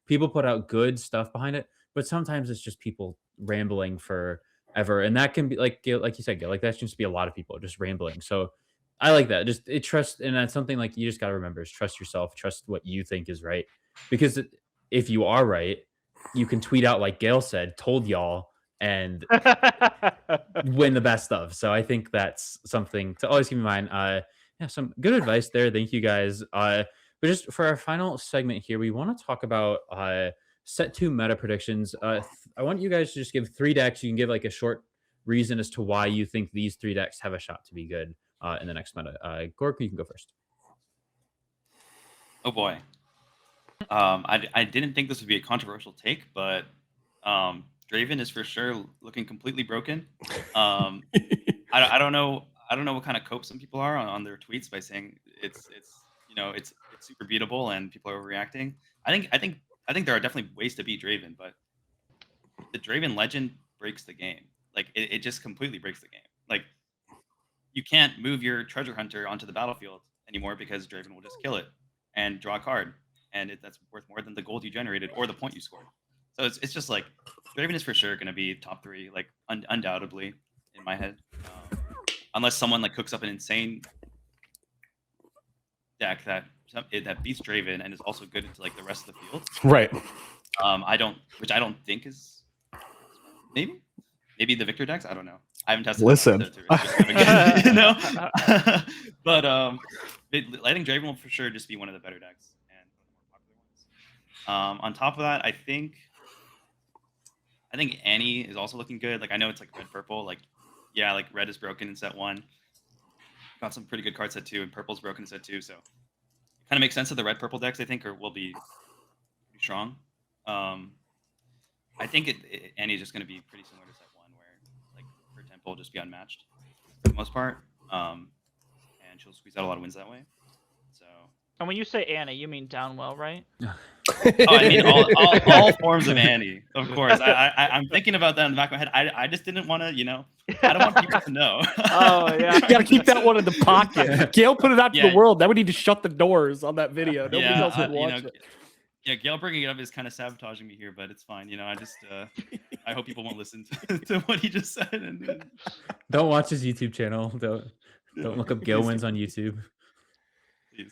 People put out good stuff behind it, but sometimes it's just people rambling forever, and that can be like you said, Ghael, like that should just be a lot of people just rambling. So I like that. Just trust, and that's something like you just got to remember is trust yourself, trust what you think is right, because if you are right, you can tweet out like Ghael said, told y'all, and win the best of. So I think that's something to always keep in mind. Yeah, some good advice there. Thank you guys. But But just for our final segment here, we want to talk about set 2 meta predictions. I want you guys to just give 3 decks. You can give like a short reason as to why you think these 3 decks have a shot to be good in the next meta. Gorica, you can go first. Oh boy. I didn't think this would be a controversial take, but Draven is for sure looking completely broken. I don't know what kind of cope some people are on their tweets by saying it's super beatable and people are overreacting. I think there are definitely ways to beat Draven, but the Draven legend breaks the game. Like it just completely breaks the game. Like you can't move your treasure hunter onto the battlefield anymore because Draven will just kill it and draw a card, and that's worth more than the gold you generated or the point you scored. So it's just like Draven is for sure going to be top 3, like undoubtedly in my head, unless someone like cooks up an insane deck that beats Draven and is also good into like the rest of the field. Right. I don't think is maybe the Victor decks. I don't know. I haven't tested. Listen, you know. But I think Draven will for sure just be one of the better decks and one of the more popular ones. On top of that, I think Annie is also looking good. Like I know it's like red purple. Like yeah, like red is broken in set 1. Got some pretty good cards set 2, and purple's broken in set 2. So it kind of makes sense that the red purple decks I think will be pretty strong. I think Annie's just going to be pretty similar to set 1, where like her tempo will just be unmatched for the most part, and she'll squeeze out a lot of wins that way. So. And when you say Annie, you mean Downwell, right? I mean all forms of Annie, of course. I'm thinking about that in the back of my head. I just didn't want to, I don't want people to know. Oh yeah, you gotta keep that one in the pocket. Ghael put it out to the world. That would need to shut the doors on that video. Nobody else would watch it. Yeah, Ghael bringing it up is kind of sabotaging me here, but it's fine. I just I hope people won't listen to what he just said. And don't watch his YouTube channel. Don't look up GhaelWinds on YouTube. Please.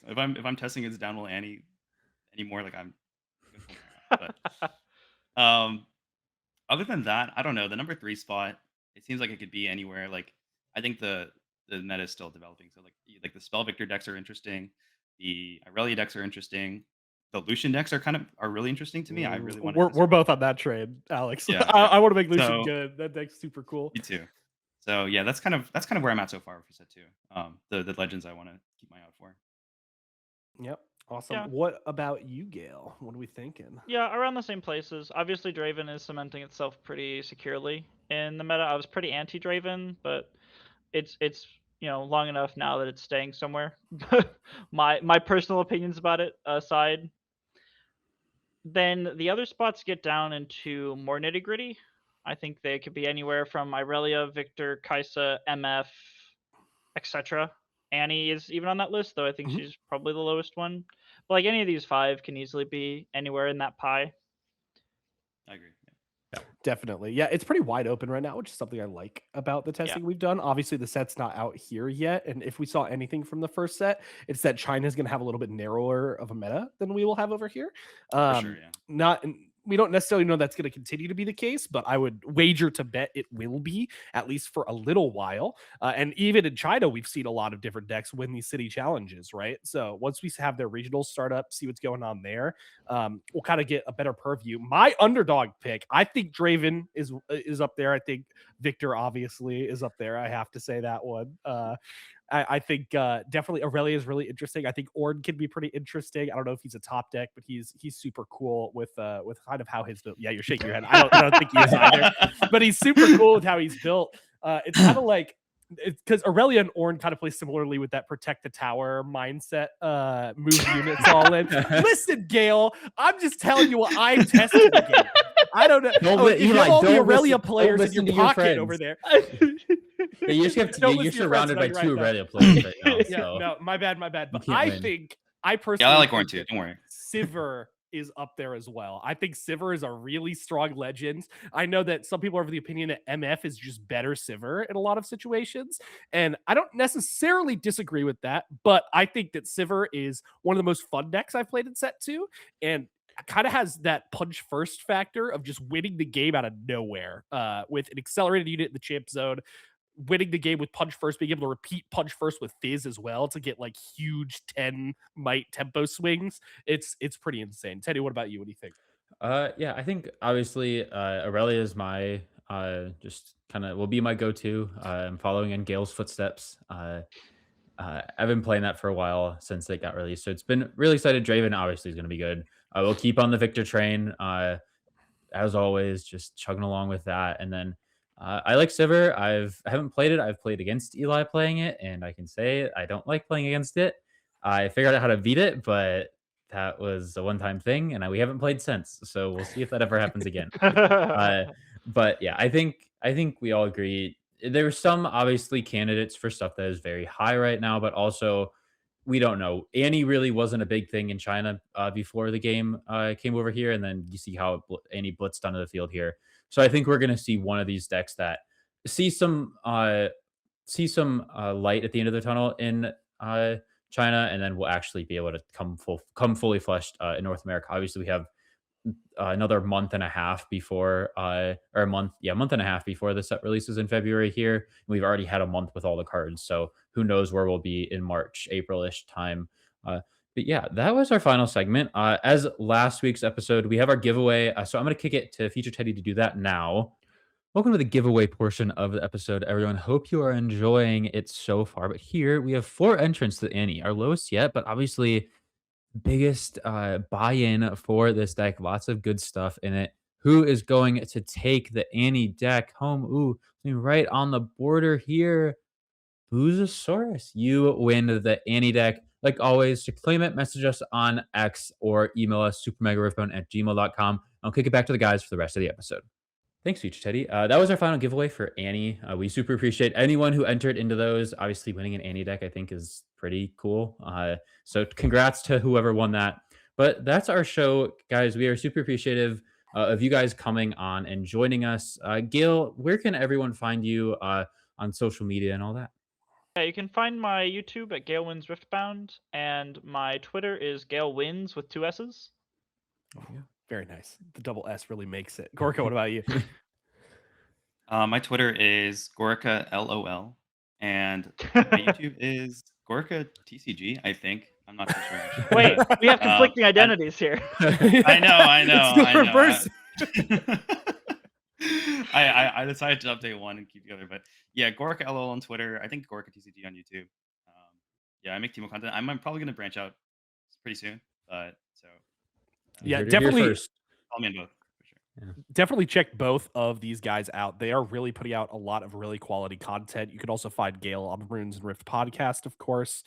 If I'm testing his Downwell Annie anymore, like I'm. But other than that, I don't know. The number 3 spot, it seems like it could be anywhere. Like I think the meta is still developing. So like the Spell Victor decks are interesting. The Irelia decks are interesting. The Lucian decks are really interesting to me. I really want. We're both on that trade, Alex. Yeah, I want to make Lucian good. That deck's super cool. Me too. So yeah, that's kind of where I'm at so far for set 2. The legends I want to keep my eye out for. Yep. Awesome. Yeah. What about you, Ghael? What are we thinking? Yeah, around the same places. Obviously, Draven is cementing itself pretty securely in the meta. I was pretty anti-Draven, but it's long enough now that it's staying somewhere. my personal opinions about it aside. Then the other spots get down into more nitty-gritty. I think they could be anywhere from Irelia, Victor, Kaisa, MF, etc. Annie is even on that list, though I think she's probably the lowest one. But like any of these 5 can easily be anywhere in that pie. I agree. Yeah, definitely. Yeah, it's pretty wide open right now, which is something I like about the testing we've done. Obviously, the set's not out here yet. And if we saw anything from the first set, it's that China's going to have a little bit narrower of a meta than we will have over here. For sure, yeah. We don't necessarily know that's going to continue to be the case, but I would wager to bet it will be, at least for a little while. And even in China, we've seen a lot of different decks win these city challenges, right? So once we have their regionals start up, see what's going on there, we'll kind of get a better purview. My underdog pick, I think Draven is up there. I think Victor obviously is up there. I have to say that one. I think definitely Irelia is really interesting. I think Ord can be pretty interesting. I don't know if he's a top deck, but he's super cool with kind of how his build. Yeah, you're shaking your head. I don't think he is either, but he's super cool with how he's built. It's kind of like because Irelia and Ornn kind of play similarly with that protect the tower mindset, move units all in. Listen, Ghael, I'm just telling you what I'm testing again. I don't know. You have all the Irelia players in your pocket over there. Yeah, you're surrounded by 2 Irelia players right now. Yeah, no, my bad. But I personally, I like Ornn too. Don't worry. Sivir is up there as well. I think Sivir is a really strong legend. I know that some people are of the opinion that MF is just better Sivir in a lot of situations, and I don't necessarily disagree with that. But I think that Sivir is one of the most fun decks I've played in set 2, and kind of has that punch first factor of just winning the game out of nowhere with an accelerated unit in the champ zone. winning the game with punch first, being able to repeat punch first with fizz as well to get like huge 10 might tempo swings. It's pretty insane. Teddy, what about you? What do you think? Yeah, I think obviously Aurelia is my just kind of will be my go-to. I'm following in Gale's footsteps. I've been playing that for a while since it got released, so it's been really excited. Draven obviously is going to be good. We'll keep on the Victor train as always, just chugging along with that. And then I like Sivir. I haven't played it. I've played against Eli playing it, and I can say I don't like playing against it. I figured out how to beat it, but that was a one-time thing, and we haven't played since. So we'll see if that ever happens again. But yeah, I think we all agree there are some obviously candidates for stuff that is very high right now, but also we don't know. Annie really wasn't a big thing in China before the game came over here, and then you see how Annie blitzed onto the field here. So I think we're going to see one of these decks that see some light at the end of the tunnel in China, and then we'll actually be able to come fully fleshed in North America. Obviously, we have another month and a half before or a month and a half before the set releases in February here. We've already had a month with all the cards, so who knows where we'll be in March, April-ish time. But yeah, that was our final segment. As last week's episode, we have our giveaway, so I'm going to kick it to Feature Teddy to do that now. Welcome to the giveaway portion of the episode, everyone. Hope you are enjoying it so far. But here we have 4 entrants to Annie, our lowest yet, but obviously biggest buy-in for this deck. Lots of good stuff in it. Who is going to take the Annie deck home? Ooh, right on the border here. Boozosaurus. You win the Annie deck. Like always, to claim it, message us on X or email us supermegariftbound@gmail.com. I'll kick it back to the guys for the rest of the episode. Thanks, Future Teddy. That was our final giveaway for Annie. We super appreciate anyone who entered into those. Obviously, winning an Annie deck, I think, is pretty cool. So congrats to whoever won that. But that's our show, guys. We are super appreciative of you guys coming on and joining us. Ghael, where can everyone find you on social media and all that? Yeah, you can find my YouTube at GhaelWinds Riftbound, and my Twitter is GhaelWinds with 2 S's. Oh, yeah. Very nice. The double S really makes it. Gorica, what about you? My Twitter is Gorica LOL, and my YouTube is Gorica TCG. I think I'm not so sure. Actually. Wait, we have conflicting identities here. I know. It's the reverse. I decided to update one and keep the other, but yeah, Gorica LOL on Twitter. I think Gorica TCG on YouTube. Yeah, I make Teemo content. I'm probably gonna branch out pretty soon, but so. Yeah, definitely. Call me in both for sure. Yeah. Definitely check both of these guys out. They are really putting out a lot of really quality content. You can also find Ghael on Runes and Rift podcast, of course.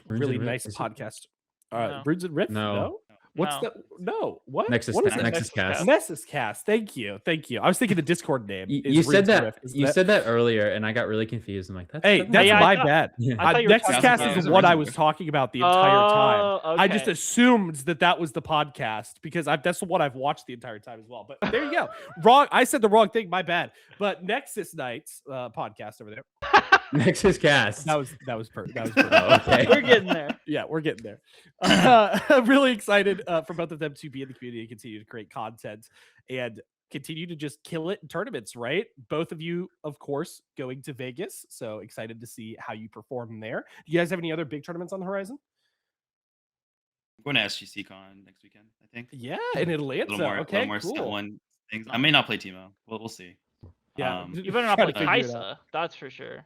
Really nice podcast. No. Runes and Rift? No. What's that? No. What? Nexus, what is Nexus Cast. Nexus Cast. Thank you. I was thinking the Discord name. You said that. You said that earlier, and I got really confused. I'm like, that's my bad. Yeah. Nexus Cast is what I was talking about the entire time. Okay. I just assumed that was the podcast because that's the one I've watched the entire time as well. But there you go. Wrong. I said the wrong thing. My bad. But Nexus Nights podcast over there. Nexus Cast. That was perfect. Okay. We're getting there. Yeah, we're getting there. I'm really excited for both of them to be in the community and continue to create content and continue to just kill it in tournaments, right? Both of you, of course, going to Vegas. So excited to see how you perform there. Do you guys have any other big tournaments on the horizon? I'm going to SGCCon next weekend, I think. Yeah, in Atlanta. A little more cool. one things. I may not play Teemo. We'll see. Yeah, you better not play Kaisa. That's for sure.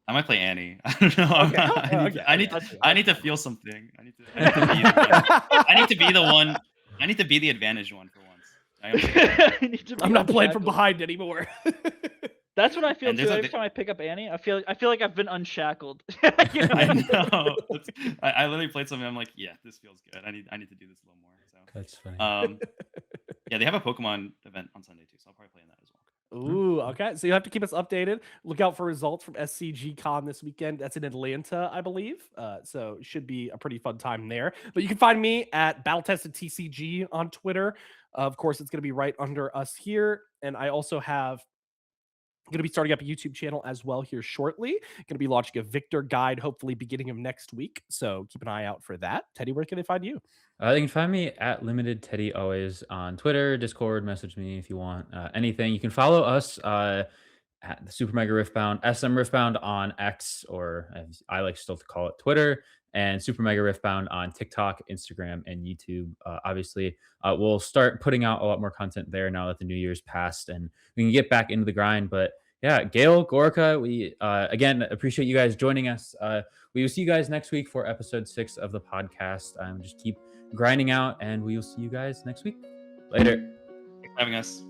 I might play Annie. I don't know. Okay. I need to feel something. I need to be the one. I need to be the advantaged one for once. I'm not playing from behind anymore. That's what I feel too. Every time I pick up Annie, I feel like I've been unshackled. I know. I literally played something. I'm like, yeah, this feels good. I need to do this a little more. So that's funny. Yeah, they have a Pokemon event on Sunday too, so I'll probably play in that as well. Ooh, okay. So you have to keep us updated. Look out for results from SCG Con this weekend. That's in Atlanta, I believe. So it should be a pretty fun time there. But you can find me at Battle-Tested TCG on Twitter. Of course, it's going to be right under us here. And I also have going to be starting up a YouTube channel as well here shortly. Going to be launching a Victor guide, hopefully beginning of next week. So keep an eye out for that. Teddy, where can they find you? They can find me at Limited Teddy always on Twitter, Discord. Message me if you want anything. You can follow us at the Super Mega Riftbound, SM Riftbound on X, or as I like still to call it, Twitter, and Super Mega Riftbound on TikTok, Instagram, and YouTube. Obviously, we'll start putting out a lot more content there now that the New Year's passed and we can get back into the grind. But yeah, Ghael, Gorica, we again appreciate you guys joining us. We will see you guys next week for episode 6 of the podcast. Just keep grinding out, and we will see you guys next week. Later. Thanks for having us.